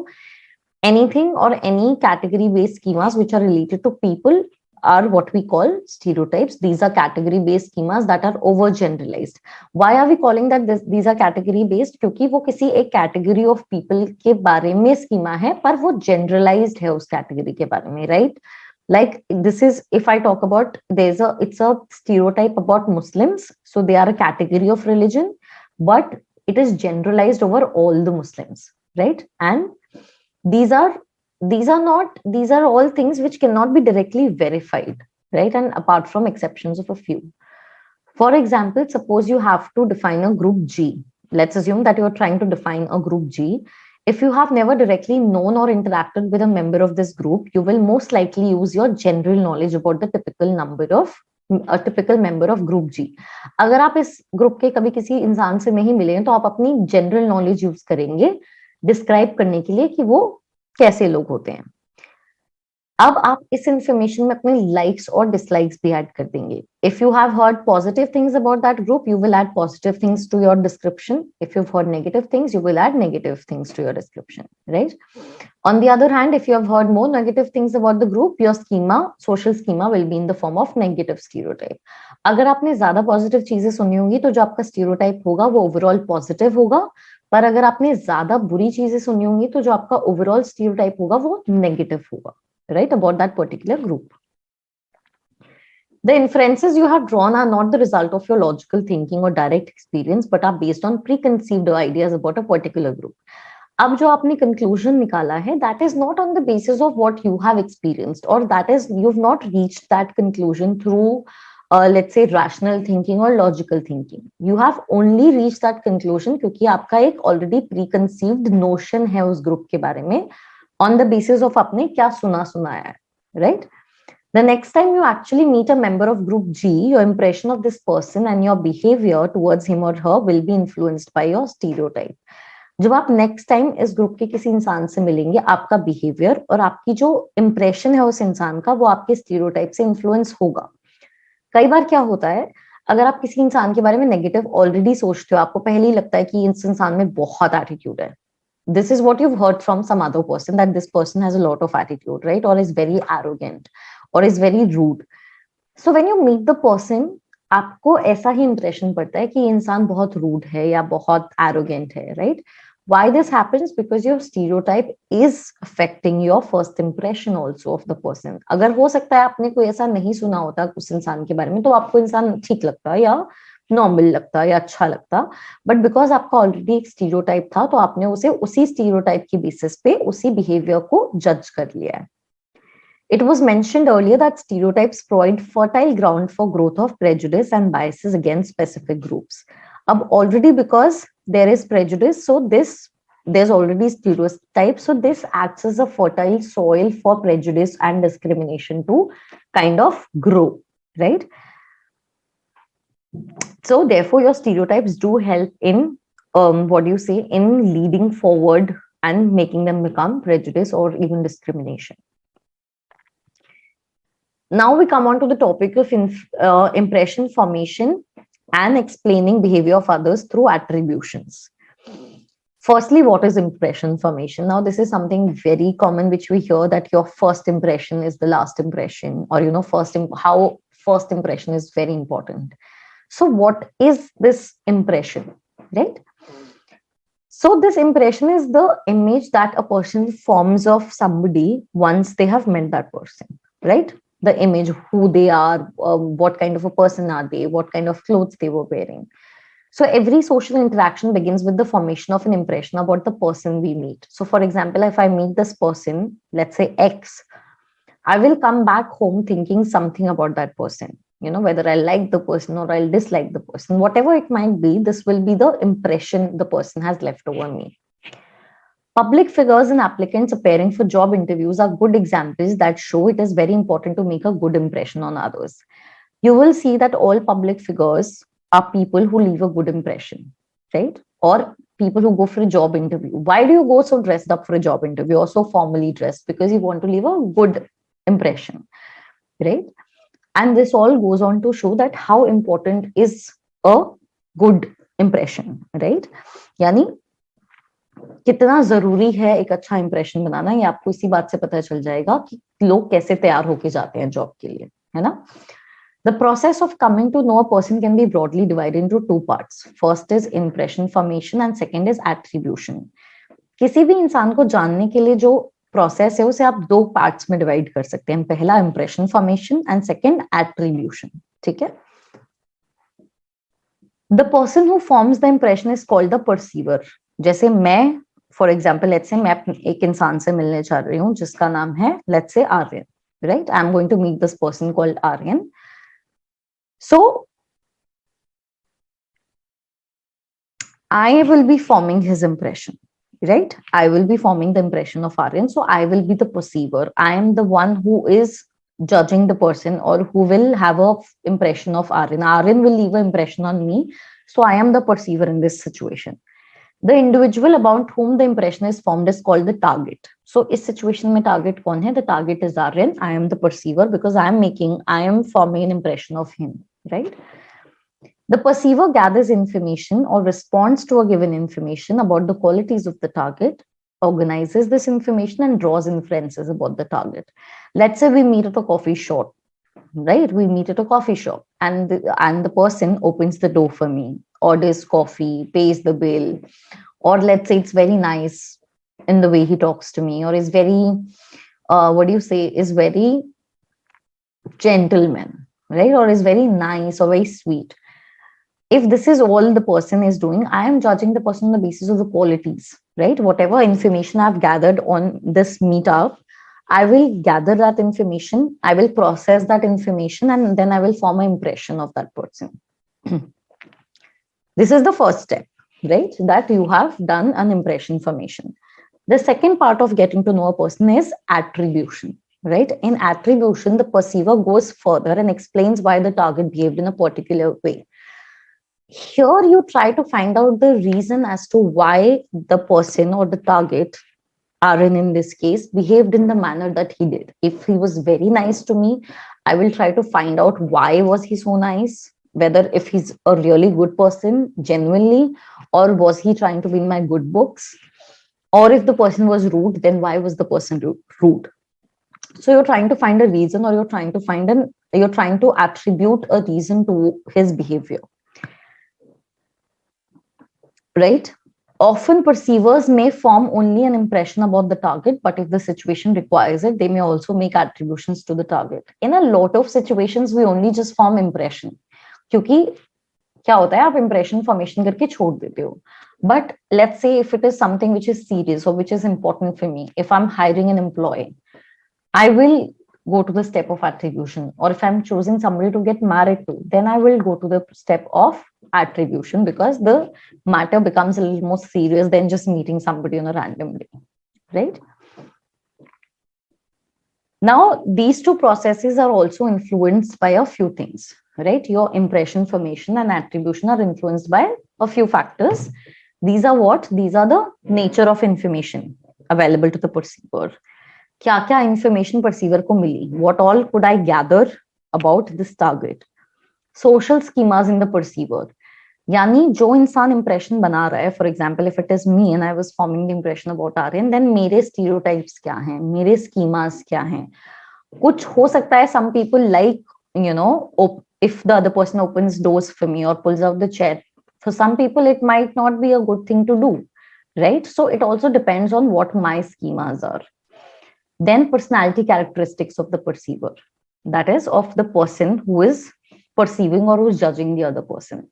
anything or any category-based schemas which are related to people are what we call stereotypes. These are category-based schemas that are overgeneralized. Why are we calling that these are category-based? क्योंकि वो किसी एक category of people के बारे में schema है, पर वो generalized है उस category के बारे में, right? Like this is, if I talk about, it's a stereotype about Muslims. So they are a category of religion, but it is generalized over all the Muslims, right? And these are all things which cannot be directly verified, right? And apart from exceptions of a few. For example, suppose you have to define a group G. Let's assume that you are trying to define a group G. If you have never directly known or interacted with a member of this group, you will most likely use your general knowledge about the typical member of group G. अगर आप इस group के कभी किसी इंसान से नहीं मिले हैं तो आप अपनी जनरल नॉलेज यूज करेंगे डिस्क्राइब करने के लिए कि वो कैसे लोग होते हैं. अब आप इस इंफॉर्मेशन में अपने लाइक्स और डिसलाइक्स भी ऐड कर देंगे. If you have heard positive things about that group, you will add positive things to your description. If you have heard negative things, you will add negative things to your description, right? On the other hand, if you have heard more negative things about the group, your social schema will be in the form of negative stereotype. अगर आपने ज्यादा positive चीजें सुनी होंगी तो जो आपका stereotype होगा वो ओवरऑल पॉजिटिव होगा, पर अगर आपने ज्यादा बुरी चीजें सुनी होंगी तो जो आपका ओवरऑल स्टीरियोटाइप होगा वो नेगेटिव होगा, right, about that particular group. The inferences you have drawn are not the result of your logical thinking or direct experience, but are based on preconceived ideas about a particular group. अब जो आपने conclusion निकाला है, that is not on the basis of what you have experienced, or that is you've not reached that conclusion through let's say rational thinking or logical thinking. You have only reached that conclusion क्योंकि आपका एक already preconceived notion है उस group के बारे में, on the basis of आपने क्या सुनाया है, right? The next time you actually meet a member of group G, your impression of this person and your behavior towards him or her will be influenced by your stereotype. जब आप next time इस group के किसी इंसान से मिलेंगे, आपका behaviour और आपकी जो इंप्रेशन है उस इंसान का वो आपके स्टीरियोटाइप से इन्फ्लुएंस होगा. कई बार क्या होता है, अगर आप किसी इंसान के बारे में नेगेटिव ऑलरेडी सोचते हो, आपको पहले ही लगता है कि इस इंसान में बहुत एटीट्यूड है. This is what you've heard from some other person, that this person has a lot of attitude, right? Or is very arrogant or is very rude. So when you meet the person, आपको ऐसा ही impression पड़ता है कि इंसान बहुत rude है या बहुत arrogant है, right? Why this happens? Because your stereotype is affecting your first impression also of the person. अगर हो सकता है आपने कोई ऐसा नहीं सुना होता उस इंसान के बारे में, तो आपको इंसान ठीक लगता या नॉर्मल लगता या अच्छा लगता, बट बिकॉज आपका ऑलरेडी एक स्टीरियोटाइप था तो आपने उसे उसी स्टीरियोटाइप की बेसिस पे उसी बिहेवियर को जज कर लिया है. It was mentioned earlier that stereotypes provide fertile ground for growth of prejudice and biases against specific groups. अब already because there is prejudice, so there's already stereotypes, so this acts as a fertile soil for prejudice and discrimination to kind of grow, right? So therefore your stereotypes do help in in leading forward and making them become prejudice or even discrimination. Now we come on to the topic of impression formation and explaining behavior of others through attributions. Firstly, what is impression formation? Now, this is something very common which we hear, that your first impression is the last impression, or how first impression is very important. So, what is this impression, right? So, this impression is the image that a person forms of somebody once they have met that person, right? The image, who they are, what kind of a person are they, what kind of clothes they were wearing. So every social interaction begins with the formation of an impression about the person we meet. So for example, if I meet this person, let's say X, I will come back home thinking something about that person. You know, whether I like the person or I'll dislike the person, whatever it might be, this will be the impression the person has left over me. Public figures and applicants appearing for job interviews are good examples that show it is very important to make a good impression on others. You will see that all public figures are people who leave a good impression, right? Or people who go for a job interview. Why do you go so dressed up for a job interview or so formally dressed? Because you want to leave a good impression, right? And this all goes on to show that how important is a good impression, right? यानी कितना जरूरी है एक अच्छा impression बनाना, ये आपको इसी बात से पता चल जाएगा कि लोग कैसे तैयार होके जाते हैं जॉब के लिए, है ना? The process of coming to know a person can be broadly divided into two parts. First is impression formation and second is attribution. किसी भी इंसान को जानने के लिए जो प्रोसेस है उसे आप दो पार्ट्स में डिवाइड कर सकते हैं. पहला impression formation and second attribution. ठीक है? The person who forms the impression is called the perceiver. जैसे मैं, for example, let's say मैं एक इंसान से मिलने जा रही हूँ जिसका नाम है, let's say Aryan, right? I'm going to meet this person called Aryan. So I will be forming his impression, right? I will be forming the impression of Aryan. So I will be the perceiver. I am the one who is judging the person or who will have a impression of Aryan. Aryan will leave an impression on me. So I am the perceiver in this situation. The individual about whom the impression is formed is called the target. So इस situation में target कौन है? The target is Aryan. I am the perceiver because I am forming an impression of him, right? The perceiver gathers information or responds to a given information about the qualities of the target, organizes this information and draws inferences about the target. Let's say we meet at a coffee shop, right? We meet at a coffee shop and the person opens the door for me, orders coffee, pays the bill, or let's say it's very nice in the way he talks to me, or is very, is very gentleman, right? Or is very nice or very sweet. If this is all the person is doing, I am judging the person on the basis of the qualities, right? Whatever information I've gathered on this meetup, I will gather that information, I will process that information, and then I will form an impression of that person. This is the first step, right? That you have done an impression formation. The second part of getting to know a person is attribution, right? In attribution, the perceiver goes further and explains why the target behaved in a particular way. Here you try to find out the reason as to why the person or the target, Aryan in this case, behaved in the manner that he did. If he was very nice to me, I will try to find out why was he so nice, whether if he's a really good person genuinely, or was he trying to be in my good books, or if the person was rude, then why was the person rude? So you're trying to find a reason, or you're trying to attribute a reason to his behavior, right? Often perceivers may form only an impression about the target, but if the situation requires it, they may also make attributions to the target. In a lot of situations, we only just form impression. क्योंकि क्या होता है, आप impression formation करके छोड़ देते हो. But let's say if it is something which is serious or which is important for me, if I'm hiring an employee, I will go to the step of attribution. Or if I'm choosing somebody to get married to, then I will go to the step of attribution, because the matter becomes a little more serious than just meeting somebody on a random day, right? Now, these two processes are also influenced by a few things, right? Your impression formation and attribution are influenced by a few factors. These are what? These are the nature of information available to the perceiver. क्या-क्या information perceiver को मिली? What all could I gather about this target? Social schemas in the perceiver. यानी जो इंसान impression बना रहा है, for example if it is me and I was forming the impression about Aryan, then मेरे stereotypes क्या हैं, मेरे स्कीमास क्या हैं. कुछ हो सकता है some people like, you know, if the other person opens doors for me or pulls out the chair, for some people it might not be a good thing to do, right? So it also depends on what my schemas are. Then personality characteristics of the perceiver, that is of the person who is perceiving or who's judging the other person.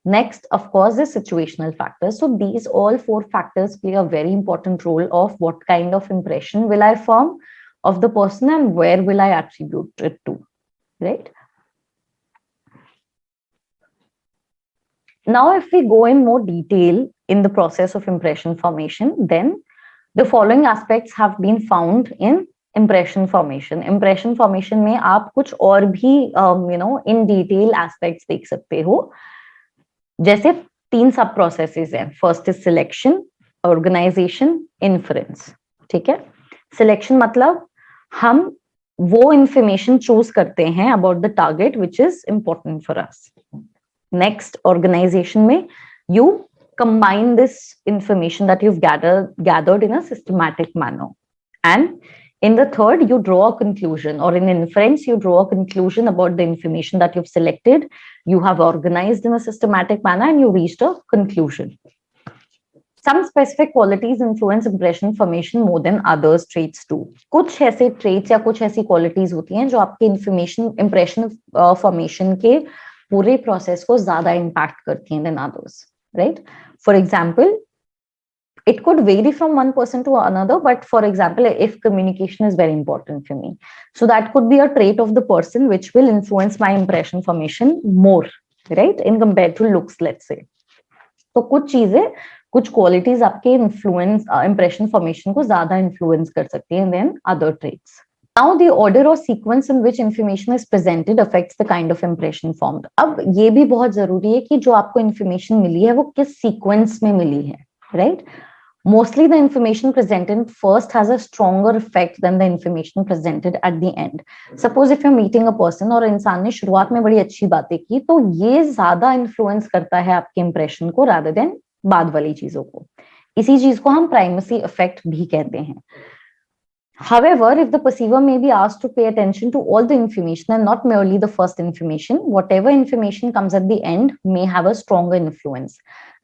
Next, of course, is situational factors. So these all four factors play a very important role of what kind of impression will I form of the person and where will I attribute it to, right? Now, if we go in more detail in the process of impression formation, then the following aspects have been found in impression formation. Impression formation में आप कुछ और भी in detail aspects देख सकते हो. जैसे 3 सब प्रोसेसेस हैं. First is selection, organization, inference. ठीक है. सिलेक्शन मतलब हम वो इंफॉर्मेशन चूज करते हैं about the target which is important for us. Next, organization में you combine this information that you've gathered in a systematic manner. And in the third, you draw a conclusion, or in inference, you draw a conclusion about the information that you've selected. You have organized in a systematic manner and you reached a conclusion. Some specific qualities influence impression formation more than others traits too. कुछ ऐसे traits या कुछ ऐसी qualities होती हैं जो आपके impression formation के पूरे process को ज़्यादा impact करती हैं than others. Right? For example, it could vary from one person to another, but for example, if communication is very important for me, so that could be a trait of the person which will influence my impression formation more, right? In compared to looks, let's say. तो कुछ चीजें, कुछ qualities आपके impression formation को ज़्यादा influence कर सकती हैं than other traits. Now the order or sequence in which information is presented affects the kind of impression formed. अब ये भी बहुत जरूरी है कि जो आपको information मिली है वो किस sequence में मिली है, right? Mostly the information presented first has a stronger effect than the information presented at the end. Suppose if you're meeting a person और इंसान ने शुरुआत में बड़ी अच्छी बातें की, तो ये ज्यादा influence करता है आपके impression को rather than बाद वाली चीजों को. इसी चीज को हम primacy effect भी कहते हैं. However, if the perceiver may be asked to pay attention to all the information and not merely the first information, whatever information comes at the end may have a stronger influence.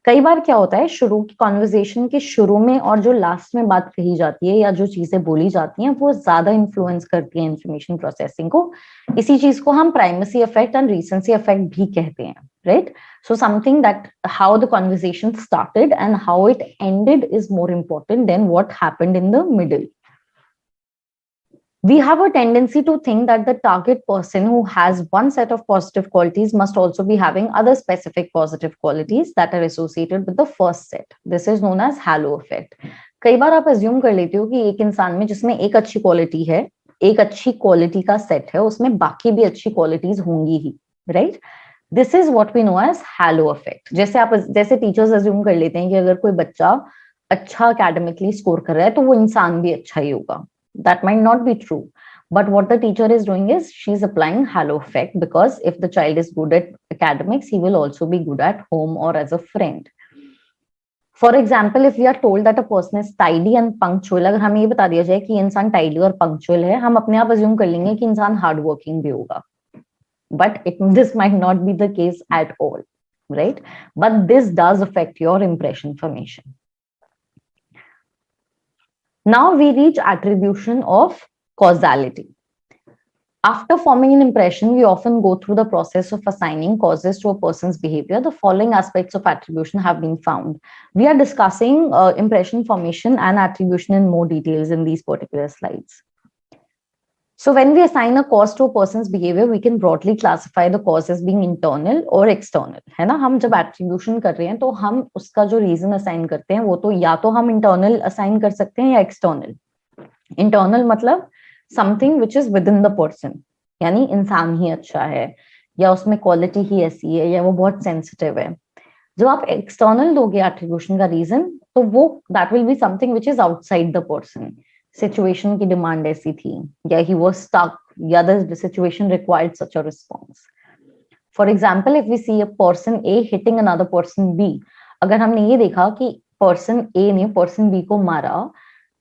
कई बार क्या होता है, शुरू की conversation के शुरू में और जो लास्ट में बात कही जाती है या जो चीजें बोली जाती हैं वो ज्यादा इन्फ्लुएंस करती हैं इंफॉर्मेशन प्रोसेसिंग को. इसी चीज को हम प्राइमेसी इफेक्ट एंड रीसेंसी इफेक्ट भी कहते हैं, right? So something that how the conversation started and how it ended is more important then what happened in the middle. We have a tendency to think that the target person who has one set of positive qualities must also be having other specific positive qualities that are associated with the first set. This is known as halo effect. कई बार आप assume कर लेते हो कि एक इंसान में जिसमें एक अच्छी क्वालिटी है, एक अच्छी क्वालिटी का सेट है, उसमें बाकी भी अच्छी क्वालिटीज होंगी ही, right? This is what we know as halo effect. जैसे टीचर्स अज्यूम कर लेते हैं कि अगर कोई बच्चा अच्छा एकेडमिकली स्कोर कर रहा है तो वो इंसान भी अच्छा ही होगा. That might not be true, but what the teacher is doing is she's applying halo effect, because if the child is good at academics, he will also be good at home or as a friend. For example, if we are told that a person is tidy and punctual, अगर हमें ये बता दिया जाए कि इंसान tidy और punctual है, हम अपने आप assume कर लेंगे कि इंसान hard working भी होगा. But this might not be the case at all, right? But this does affect your impression formation. Now we reach attribution of causality. After forming an impression, we often go through the process of assigning causes to a person's behavior. The following aspects of attribution have been found. We are discussing impression formation and attribution in more details in these particular slides. So when we assign a cause to a person's behavior, we can broadly classify the cause as being internal or external. है ना? हम जब attribution कर रहे हैं तो हम उसका जो reason assign करते हैं वो तो या तो हम internal assign कर सकते हैं या external. Internal मतलब something which is within the person, यानी इंसान ही अच्छा है या उसमें quality ही ऐसी है या वो बहुत sensitive है. जब आप external दोगे attribution का reason तो वो that will be something which is outside the person. Situation की डिमांड ऐसी थी या ही वाज स्टक या the situation required such a response. For example if we see a person A hitting another person B, अगर हमने ये देखा कि पर्सन ए ने पर्सन बी को मारा,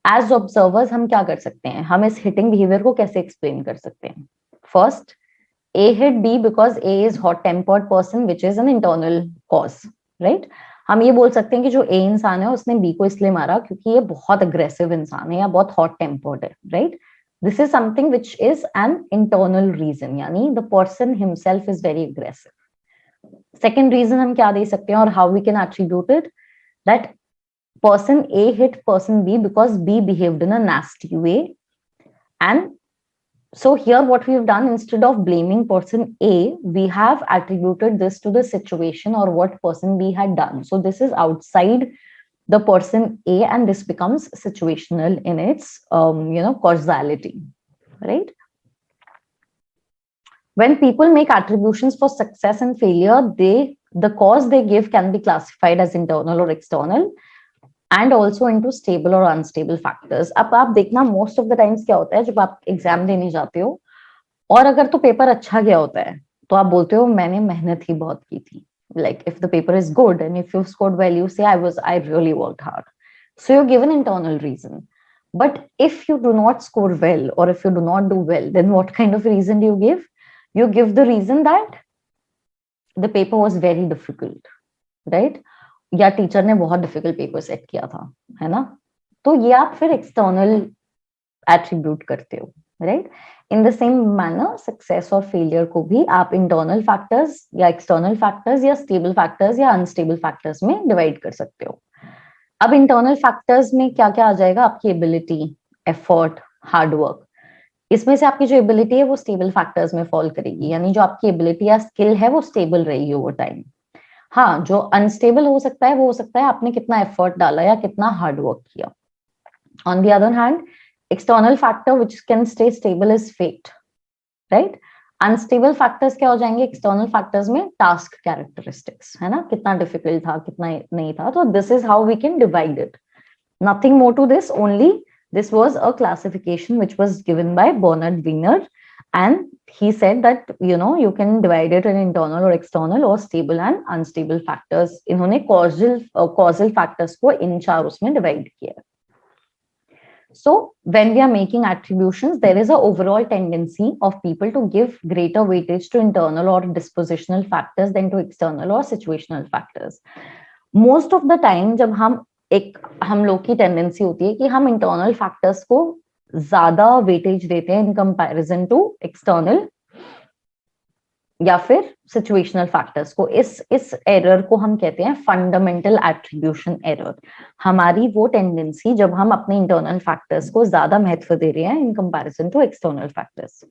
एज ऑब्जर्वर्स हम क्या कर सकते हैं, हम इस हिटिंग बिहेवियर को कैसे एक्सप्लेन कर सकते हैं? First, A hit B because A is hot-tempered person, which is an internal cause, right? हम ये बोल सकते हैं कि जो A इंसान है उसने B को इसलिए मारा क्योंकि ये बहुत अग्रेसिव इंसान है या बहुत हॉट टेम्पर्ड है, right? This is something which is an internal reason, यानी the person himself is very aggressive. Second reason हम क्या दे सकते हैं और how we can attribute it, that person A hit person B because B behaved in a nasty way. And so here what we have done, instead of blaming person A, we have attributed this to the situation or what person B had done. So this is outside the person A and this becomes situational in its causality, right? When people make attributions for success and failure, the cause they give can be classified as internal or external and also into stable or unstable factors. अब आप देखना most of the times क्या होता है, जब आप exam देने जाते हो और अगर तो पेपर अच्छा गया होता है तो आप बोलते हो मैंने मेहनत ही बहुत की थी. Like if the paper is good and if you scored well, you say I really worked hard. So you're given internal reason. But if you do not score well or if you do not do well, then what kind of reason do you give? You give the reason that the paper was very difficult, right? या teacher ने बहुत difficult paper set किया था, है ना? तो ये आप फिर एक्सटर्नल एट्रीब्यूट करते हो, right? In the same manner success और फेलियर को भी आप इंटरनल फैक्टर्स या एक्सटर्नल फैक्टर्स या स्टेबल फैक्टर्स या अनस्टेबल फैक्टर्स में डिवाइड कर सकते हो. अब इंटरनल फैक्टर्स में क्या क्या आ जाएगा? आपकी एबिलिटी, एफर्ट, हार्डवर्क. इसमें से आपकी जो एबिलिटी है वो स्टेबल फैक्टर्स में फॉल करेगी, यानी जो आपकी एबिलिटी या स्किल है वो स्टेबल रहेगी ओवर टाइम. हाँ, जो अनस्टेबल हो सकता है वो हो सकता है आपने कितना एफर्ट डाला या कितना हार्ड वर्क किया. On the other hand, external factor which can stay stable is fate, right? Unstable factors क्या हो जाएंगे एक्सटर्नल फैक्टर्स में? टास्क कैरेक्टरिस्टिक्स, है ना? कितना डिफिकल्ट था, कितना नहीं था. तो this is how we can divide it. Nothing more to this, only this was a classification which was given by Bernard Wiener, and he said that you can divide it in internal or external or stable and unstable factors. इन्होंने causal factors को इन चार उसमें divide किया. So when we are making attributions, there is a overall tendency of people to give greater weightage to internal or dispositional factors than to external or situational factors. Most of the time जब हम लोग की tendency होती है कि हम internal factors को ज्यादा वेटेज देते हैं इन कंपैरिजन टू एक्सटर्नल या फिर सिचुएशनल फैक्टर्स को. इस एरर को हम कहते हैं फंडामेंटल एट्रीब्यूशन एरर. हमारी वो टेंडेंसी जब हम अपने इंटरनल फैक्टर्स को ज्यादा महत्व दे रहे हैं in comparison to external factors.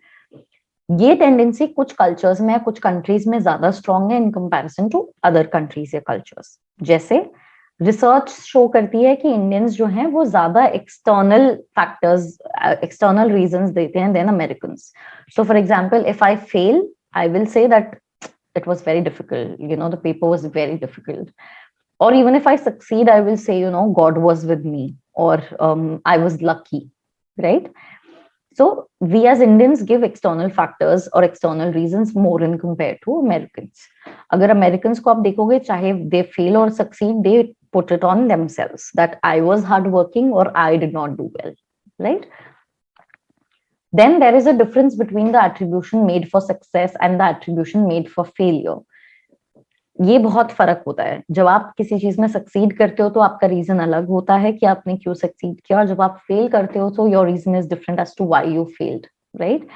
ये टेंडेंसी कुछ कल्चर्स में, कुछ कंट्रीज में ज्यादा स्ट्रॉन्ग है in comparison to other countries या कल्चर्स. जैसे रिसर्च शो करती है कि इंडियंस जो हैं वो ज्यादा एक्सटर्नल फैक्टर्स, एक्सटर्नल रीजंस देते हैं then Americans. So for example, if I fail, I will say that it was very difficult, the paper was very difficult. और even if I succeed, I will say God was with me और I was lucky, right? So we as Indians give external factors or external reasons more in compared to Americans. अगर Americans को आप देखोगे, चाहे they fail or succeed, they put it on themselves that I was hardworking or I did not do well, right? Then there is a difference between the attribution made for success and the attribution made for failure. ये बहुत फर्क होता है. जब आप किसी चीज में सक्सीड करते हो तो आपका रीजन अलग होता है कि आपने क्यों सक्सीड किया, और जब आप फेल करते हो तो your reason is different as to why you failed, right?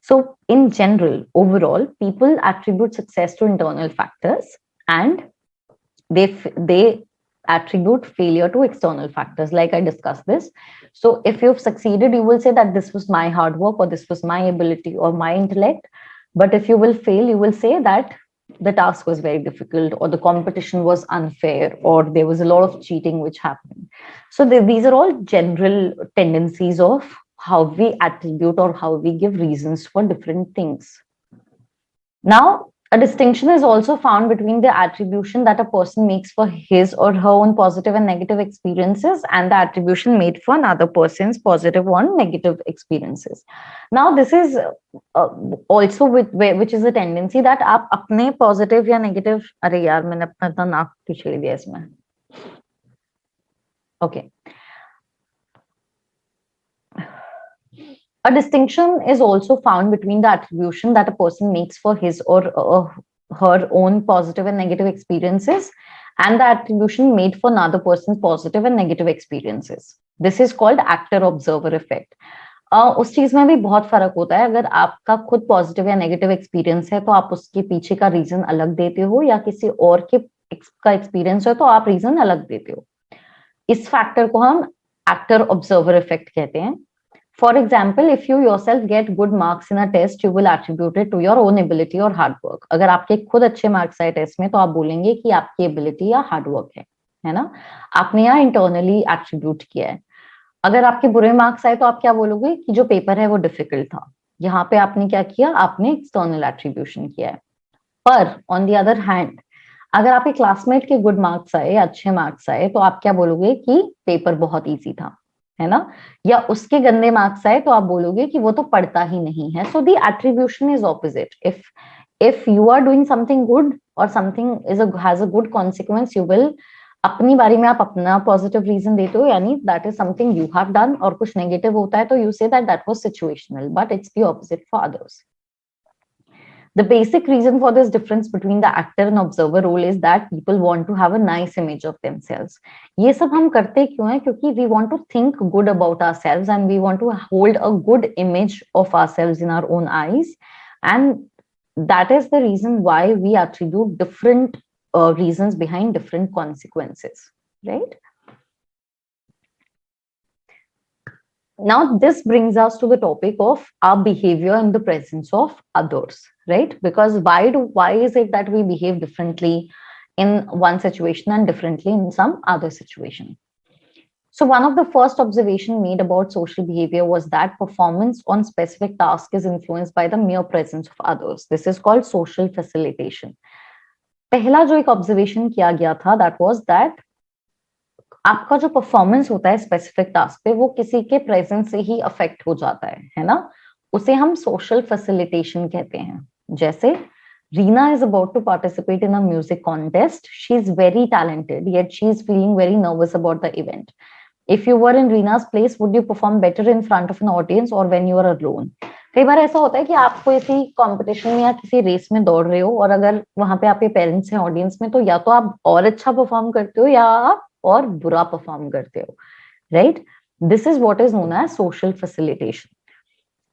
So in general, overall, people attribute success to internal factors and they attribute failure to external factors, like I discussed this. So if you've succeeded, you will say that this was my hard work or this was my ability or my intellect. But if you will fail, you will say that the task was very difficult or the competition was unfair or there was a lot of cheating which happened. So these are all general tendencies of how we attribute or how we give reasons for different things. Now, A distinction is also found between the attribution that a person makes for his or her own positive and negative experiences and the attribution made for another person's positive or negative experiences. Now, this is also which is a tendency that आप अपने positive या negative, अरे यार मैंने अपना नाक क्यों छेड़ दिया इसमें? Okay. A distinction is also found between the attribution that a person makes for his or her own positive and negative experiences and the attribution made for another person's positive and negative experiences. This is called actor-observer effect. उस चीज में भी बहुत फर्क होता है. अगर आपका खुद पॉजिटिव या नेगेटिव एक्सपीरियंस है तो आप उसके पीछे का रीजन अलग देते हो, या किसी और के का एक्सपीरियंस है तो आप रीजन अलग देते हो. इस फैक्टर को हम एक्टर ऑब्जर्वर इफेक्ट कहते हैं. For example, if you yourself get good marks in a test, you will attribute it to your own ability or hard work. अगर आपके खुद अच्छे मार्क्स आए टेस्ट में तो आप बोलेंगे कि आपकी एबिलिटी या हार्ड वर्क है ना. आपने यहाँ इंटरनली एट्रीब्यूट किया है. अगर आपके बुरे मार्क्स आए तो आप क्या बोलोगे कि जो पेपर है वो डिफिकल्ट था. यहाँ पे आपने क्या किया, आपने एक्सटर्नल एट्रीब्यूशन किया है. पर ऑन द अदर हैंड, अगर आपके क्लासमेट के गुड मार्क्स आए, अच्छे मार्क्स आए, तो आप क्या बोलोगे कि पेपर बहुत ईजी था, है ना. या उसके गंदे मार्क्स आए तो आप बोलोगे कि वो तो पढ़ता ही नहीं है. So the attribution is opposite. If you are doing something good और something has a good consequence, you will, अपनी बारी में आप अपना पॉजिटिव रीजन देते हो, यानी that is something you have done. और कुछ नेगेटिव होता है तो you say that was situational, but it's the opposite for others. The basic reason for this difference between the actor and observer role is that people want to have a nice image of themselves. ये सब हम करते क्यों हैं? क्योंकि we want to think good about ourselves and we want to hold a good image of ourselves in our own eyes, and that is the reason why we attribute different reasons behind different consequences, right? Now, this brings us to the topic of our behavior in the presence of others, right? Because why is it that we behave differently in one situation and differently in some other situation? So one of the first observation made about social behavior was that performance on specific task is influenced by the mere presence of others. This is called social facilitation. पहला जो एक observation किया गया था, that was that आपका जो performance होता है स्पेसिफिक टास्क पे, वो किसी के प्रेजेंस से ही अफेक्ट हो जाता है ना. उसे हम सोशल फैसिलिटेशन कहते हैं. जैसे Reena is about to participate in a music contest. She is very talented, yet she is feeling very nervous about the event. If you were in Reena's place, would you perform better in front of an audience और when you are alone? कई बार ऐसा होता है कि आप किसी competition में या किसी रेस में दौड़ रहे हो और अगर वहां पे आपके पेरेंट्स हैं ऑडियंस में, तो या तो आप और अच्छा परफॉर्म करते हो या आप और बुरा परफॉर्म करते हो, right? This is what is known as social facilitation.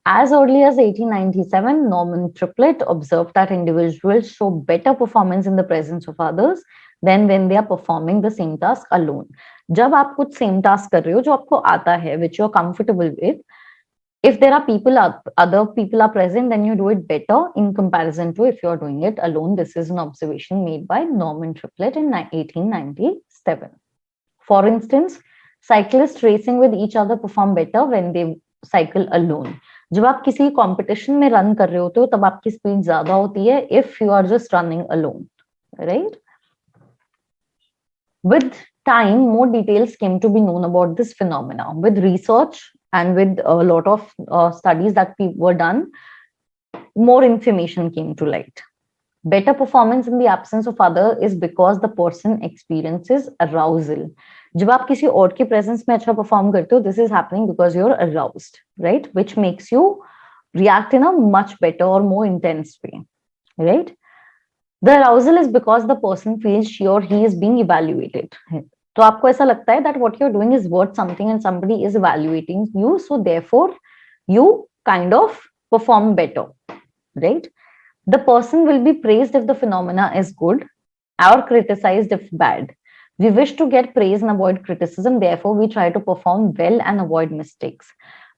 As early as 1897, Norman Triplett observed that individuals show better performance in the presence of others than when they are performing the same task alone. जब आप कुछ same task कर रहे हो जो आपको आता है, which you are comfortable with, if there are other people are present, then you do it better in comparison to if you are doing it alone. This is an observation made by Norman Triplett in 1897. For instance, cyclists racing with each other perform better when they cycle alone. जब आप किसी competition में run कर रहे होते हो तब आपकी स्पीड ज्यादा होती है if you are just running alone, right? With time, more details came to be known about this phenomena. With research and with a lot of studies that were done, more information came to light. Better performance in the absence of other is because the person experiences arousal. जब आप किसी और के presence में अच्छा perform करते हो, this is happening because you're aroused, right? Which makes you react in a much better or more intense way, right? The arousal is because the person feels she or he is being evaluated. तो आपको ऐसा लगता है that what you're doing is worth something and somebody is evaluating you, so therefore you kind of perform better, right? The person will be praised if the phenomena is good or criticized if bad. We wish to get praise and avoid criticism, therefore we try to perform well and avoid mistakes.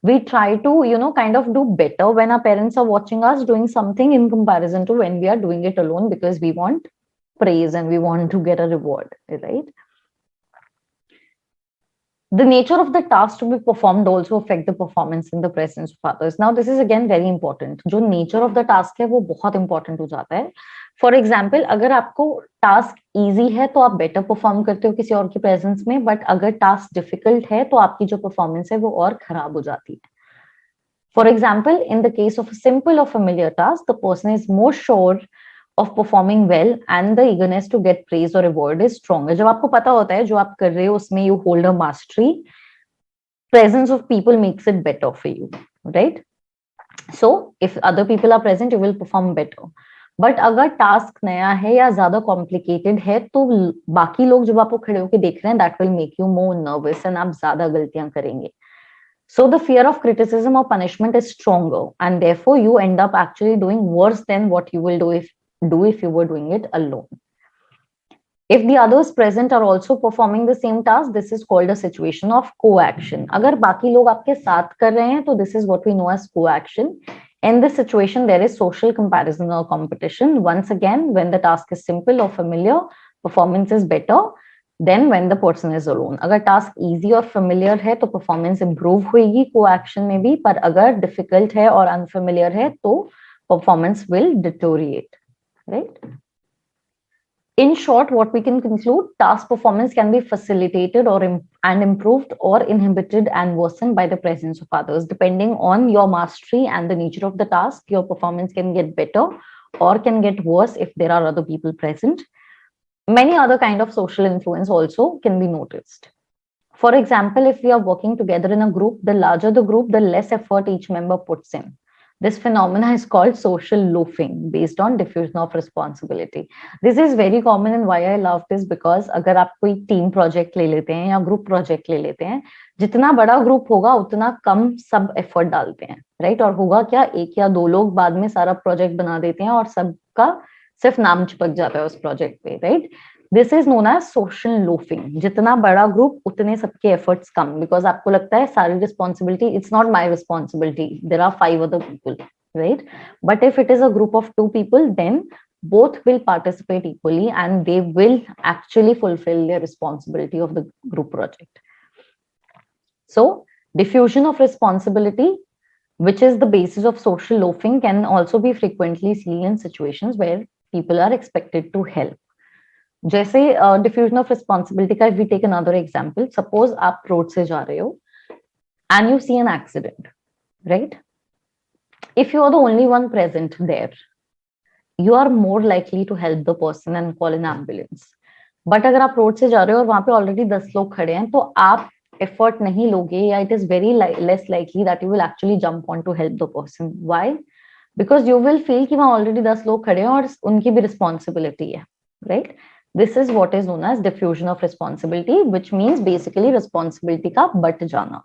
We try to, kind of do better when our parents are watching us doing something in comparison to when we are doing it alone, because we want praise and we want to get a reward, right? The nature of the task to be performed also affect the performance in the presence of others. Now this is again very important. जो nature of the task है वो बहुत important हो जाता है. For example, अगर आपको task easy है तो आप better perform करते हो किसी और की presence में, but अगर task difficult है तो आपकी जो performance है वो और खराब हो जाती है. For example, in the case of a simple or familiar task, the person is more sure of performing well and the eagerness to get praise or reward is stronger. जब आपको पता होता है जो आप कर रहे हो उसमें you hold a mastery, presence of people makes it better for you, right? So if other people are present, you will perform better. But अगर टास्क नया है या ज्यादा कॉम्प्लिकेटेड है तो बाकी लोग जब आपको खड़े होकर देख रहे हैं, that will make you more nervous and आप ज्यादा गलतियां करेंगे. So the fear of criticism or punishment is stronger, and therefore you end up actually doing worse than what you will do if you were doing it alone. If the others present are also performing the same task, this is called a situation of co-action. अगर बाकी लोग आपके साथ कर रहे हैं तो this is what we know as co-action. In this situation, there is social comparison or competition. Once again, when the task is simple or familiar, performance is better than when the person is alone. अगर task easy और familiar है तो performance improve होगी co-action में भी, पर अगर difficult है और unfamiliar है तो performance will deteriorate. Right? In short, what we can conclude, task performance can be facilitated and improved or inhibited and worsened by the presence of others. Depending on your mastery and the nature of the task, your performance can get better or can get worse if there are other people present. Many other kind of social influence also can be noticed. For example, if we are working together in a group, the larger the group, the less effort each member puts in. This phenomena is called social loafing based on diffusion of responsibility. This is very common, and why I love this because अगर आप कोई team project ले लेते हैं या group project ले लेते हैं, जितना बड़ा ग्रुप होगा उतना कम सब एफर्ट डालते हैं, राइट? और होगा क्या, एक या दो लोग बाद में सारा प्रोजेक्ट बना देते हैं और सबका सिर्फ नाम चिपक जाता है उस प्रोजेक्ट पे, right? This is known as social loafing. जितना बड़ा ग्रुप उतने सबके एफर्ट्स कम, बिकॉज आपको लगता है सारी responsibility, it's not my responsibility, there are 5 other people, right? But if it is a group of 2 people, then both will participate equally and they will actually fulfill their responsibility of the group project. So diffusion of responsibility, which is the basis of social loafing, can also be frequently seen in situations where people are expected to help. जैसे diffusion of responsibility का, if we take another example, suppose आप road से जा रहे हो and you see an accident, right? If you are the only one present there, you are more likely to help the person and call an ambulance. But अगर आप road से जा रहे हो और वहां पे ऑलरेडी 10 लोग खड़े हैं तो आप एफर्ट नहीं लोगे, या it is very less likely that you will actually jump on to help the person. Why? Because you will feel कि वहां ऑलरेडी 10 लोग खड़े हैं और उनकी भी रिस्पॉन्सिबिलिटी है, right? This is what is known as diffusion of responsibility, which means basically responsibility का बट जाना.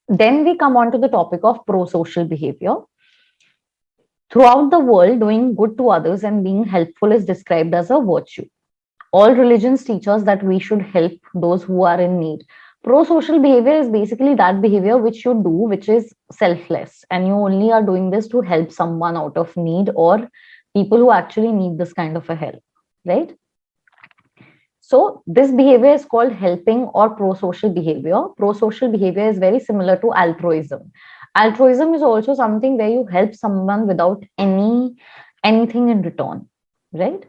Then we come on to the topic of pro-social behavior. Throughout the world, doing good to others and being helpful is described as a virtue. All religions teach us that we should help those who are in need. Pro-social behavior is basically that behavior which you do, which is selfless, and you only are doing this to help someone out of need or people who actually need this kind of a help, right? So this behavior is called helping or pro-social behavior. Pro-social behavior is very similar to altruism. Altruism is also something where you help someone without anything in return, right?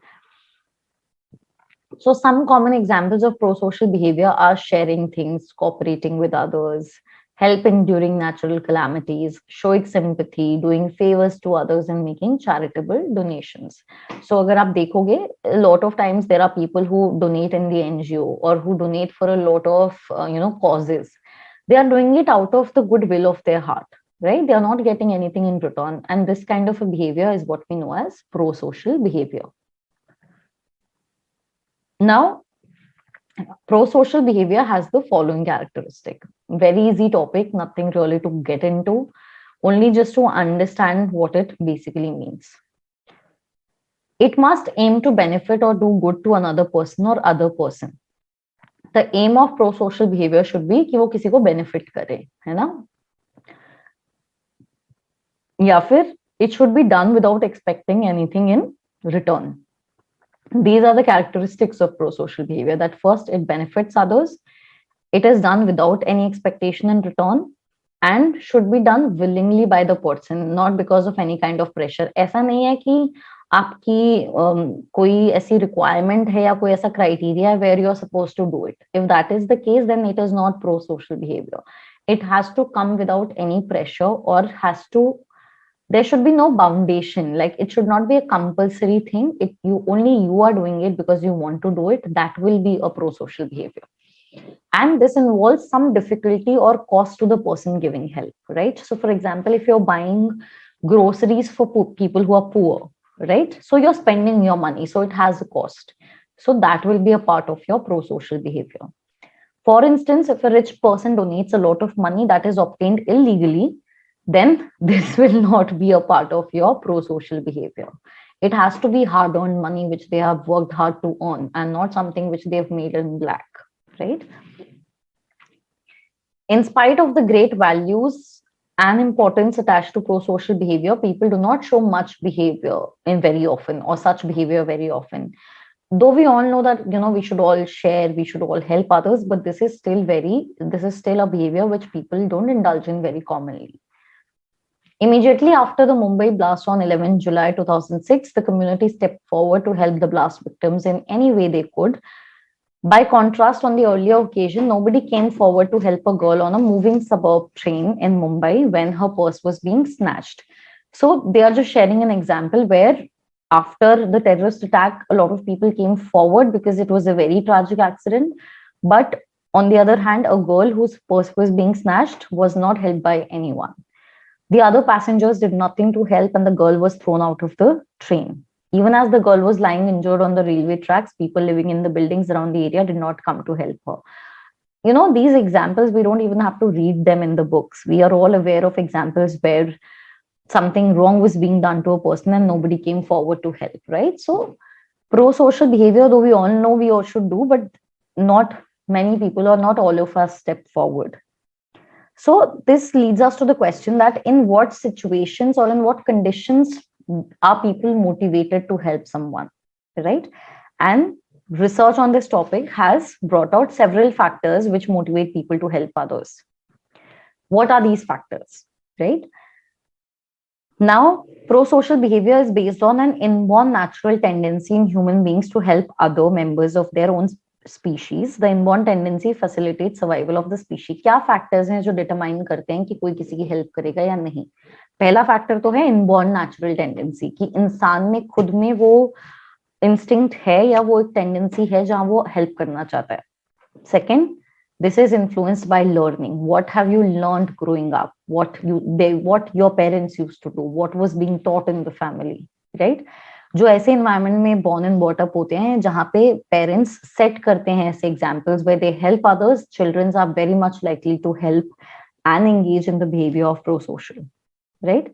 So some common examples of pro-social behavior are sharing things, cooperating with others, helping during natural calamities, showing sympathy, doing favors to others, and making charitable donations. So अगर आप देखोगे, a lot of times there are people who donate in the NGO or who donate for a lot of causes. They are doing it out of the goodwill of their heart, right? They are not getting anything in return, and this kind of a behavior is what we know as pro-social behavior. Now, pro-social behavior has the following characteristic. Very easy topic, nothing really to get into, only just to understand what it basically means. It must aim to benefit or do good to another person or other person. The aim of pro-social behavior should be कि वो किसी को benefit करे, है ना? या फिर it should be done without expecting anything in return. These are the characteristics of pro-social behavior, that first, it benefits others, It is done without any expectation in return and should be done willingly by the person, not because of any kind of pressure. ऐसा नहीं है कि आपकी कोई ऐसी requirement है या कोई ऐसा criteria है where you are supposed to do it. If that is the case, then it is not pro-social behavior. It has to come without any pressure, or there should be no foundation. Like, it should not be a compulsory thing. You are doing it because you want to do it. That will be a pro-social behavior. And this involves some difficulty or cost to the person giving help, right? So for example, if you're buying groceries for people who are poor, right? So you're spending your money, so it has a cost. So that will be a part of your pro-social behavior. For instance, if a rich person donates a lot of money that is obtained illegally, then this will not be a part of your pro-social behavior. It has to be hard-earned money which they have worked hard to earn, and not something which they've made in black, right? In spite of the great values and importance attached to pro-social behavior, people do not show much behavior in very often, or such behavior very often. Though we all know that, we should all share, we should all help others, but this is still a behavior which people don't indulge in very commonly. Immediately after the Mumbai blast on 11 July 2006, the community stepped forward to help the blast victims in any way they could. By contrast, on the earlier occasion, nobody came forward to help a girl on a moving suburb train in Mumbai when her purse was being snatched. So they are just sharing an example where after the terrorist attack, a lot of people came forward because it was a very tragic accident. But on the other hand, a girl whose purse was being snatched was not helped by anyone. The other passengers did nothing to help, and the girl was thrown out of the train. Even as the girl was lying injured on the railway tracks, people living in the buildings around the area did not come to help her. These examples, we don't even have to read them in the books. We are all aware of examples where something wrong was being done to a person and nobody came forward to help, right? So pro-social behavior, though we all know we all should do, but not many people, or not all of us, step forward. So this leads us to the question that in what situations or in what conditions are people motivated to help someone, right? And research on this topic has brought out several factors which motivate people to help others. What are these factors, right? Now, pro-social behavior is based on an inborn natural tendency in human beings to help other members of their own species. The inborn tendency facilitates survival of the species. क्या factors हैं जो determine करते हैं कि कोई किसी की help करेगा या नहीं? पहला फैक्टर तो है इनबॉर्न नेचुरल टेंडेंसी, कि इंसान में खुद में वो इंस्टिंक्ट है या वो एक टेंडेंसी है जहां वो हेल्प करना चाहता है. Second, this is influenced by learning. What have you learned growing up? What your parents used to do? What was being taught in the family, right? जो ऐसे environment में born and brought up होते हैं जहाँ पे parents set करते हैं ऐसे examples where they help others, children are very much likely to help and engage in the behavior of pro-social, right?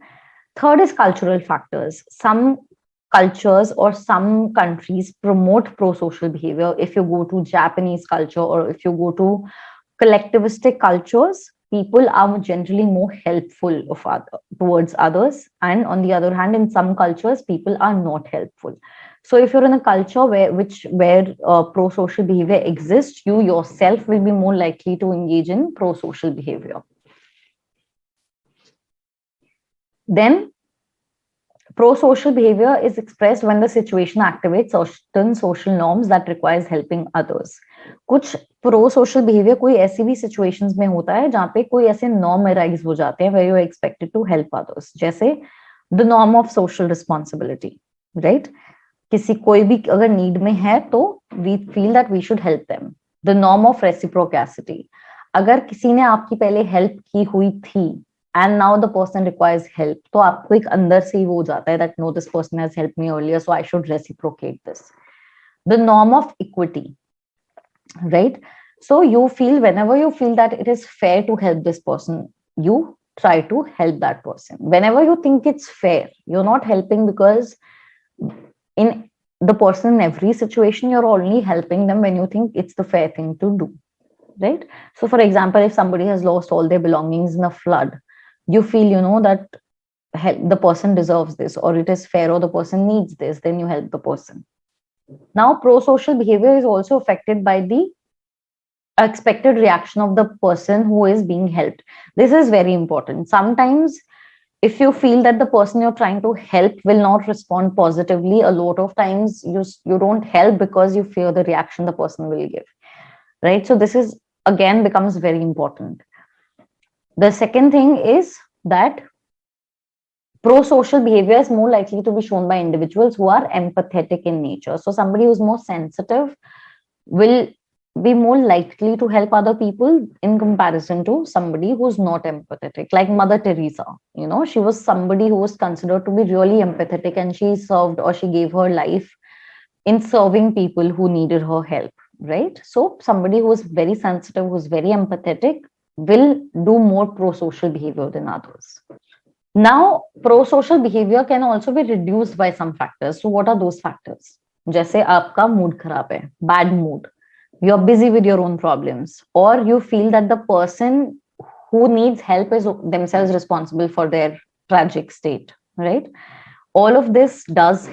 Third is cultural factors. Some cultures or some countries promote pro-social behavior. If you go to Japanese culture, or if you go to collectivistic cultures, people are generally more helpful towards others. And on the other hand, in some cultures, people are not helpful. So if you're in a culture where pro-social behavior exists, you yourself will be more likely to engage in pro-social behavior. Then pro-social behavior is expressed when the situation activates certain social norms that requires helping others. कुछ pro-social behavior कोई ऐसी भी situations में होता है जहाँ पे कोई ऐसे norm arise हो जाते हैं where you are expected to help others. जैसे the norm of social responsibility, right? किसी कोई भी अगर need में है तो we feel that we should help them. The norm of reciprocity. अगर किसी ने आपकी पहले help की हुई थी and now the person requires help, तो आपको एक अंदर से ही वो हो जाता है that no, this person has helped me earlier, so I should reciprocate this. The norm of equity, right? So whenever you feel that it is fair to help this person, you try to help that person. Whenever you think it's fair, you're not helping because in the person in every situation, you're only helping them when you think it's the fair thing to do, right? So for example, if somebody has lost all their belongings in a flood, you feel, that the person deserves this, or it is fair, or the person needs this, then you help the person. Now, pro-social behavior is also affected by the expected reaction of the person who is being helped. This is very important. Sometimes if you feel that the person you're trying to help will not respond positively, a lot of times you don't help because you fear the reaction the person will give, right? So this is again becomes very important. The second thing is that pro-social behavior is more likely to be shown by individuals who are empathetic in nature. So somebody who's more sensitive will be more likely to help other people in comparison to somebody who's not empathetic. Like Mother Teresa, you know, she was somebody who was considered to be really empathetic, and she served, or she gave her life in serving people who needed her help, right? So somebody who's very sensitive, who's very empathetic, will do more pro-social behavior than others. Now, pro-social behavior can also be reduced by some factors. So what are those factors? जैसे आपका mood खराब है, bad mood, you're busy with your own problems, or you feel that the person who needs help is themselves responsible for their tragic state, right? All of this does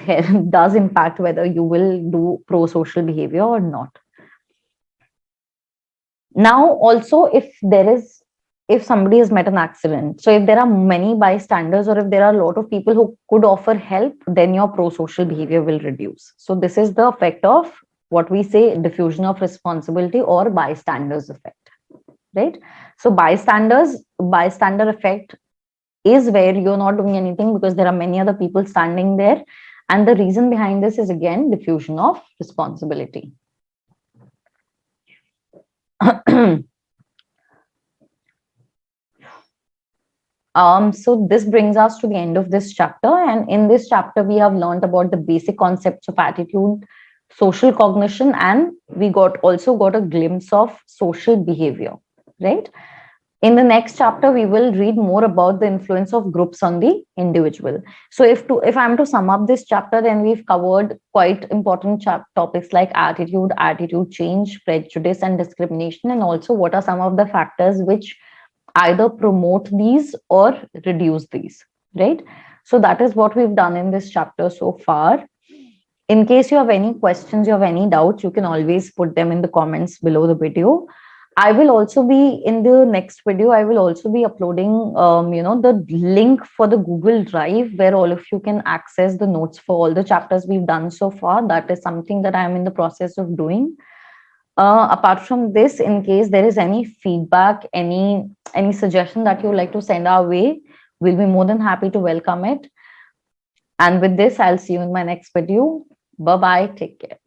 does impact whether you will do pro-social behavior or not. Now, also, if somebody has met an accident, so if there are many bystanders, or if there are a lot of people who could offer help, then your pro-social behavior will reduce. So this is the effect of what we say diffusion of responsibility or bystanders effect, right? So bystander effect is where you're not doing anything because there are many other people standing there, and the reason behind this is again diffusion of responsibility. So this brings us to the end of this chapter, and in this chapter we have learned about the basic concepts of attitude, social cognition, and we also got a glimpse of social behavior, right? In the next chapter we will read more about the influence of groups on the individual. So if I'm to sum up this chapter, then we've covered quite important topics like attitude change, prejudice and discrimination, and also what are some of the factors which either promote these or reduce these, right? So that is what we've done in this chapter so far. In case you have any questions, you have any doubts, you can always put them in the comments below the video. I will also be in the next video, I will also be uploading the link for the Google Drive where all of you can access the notes for all the chapters we've done so far. That is something that I'm in the process of doing. Apart from this, in case there is any feedback, any suggestion that you would like to send our way, we'll be more than happy to welcome it. And with this, I'll see you in my next video. Bye-bye. Take care.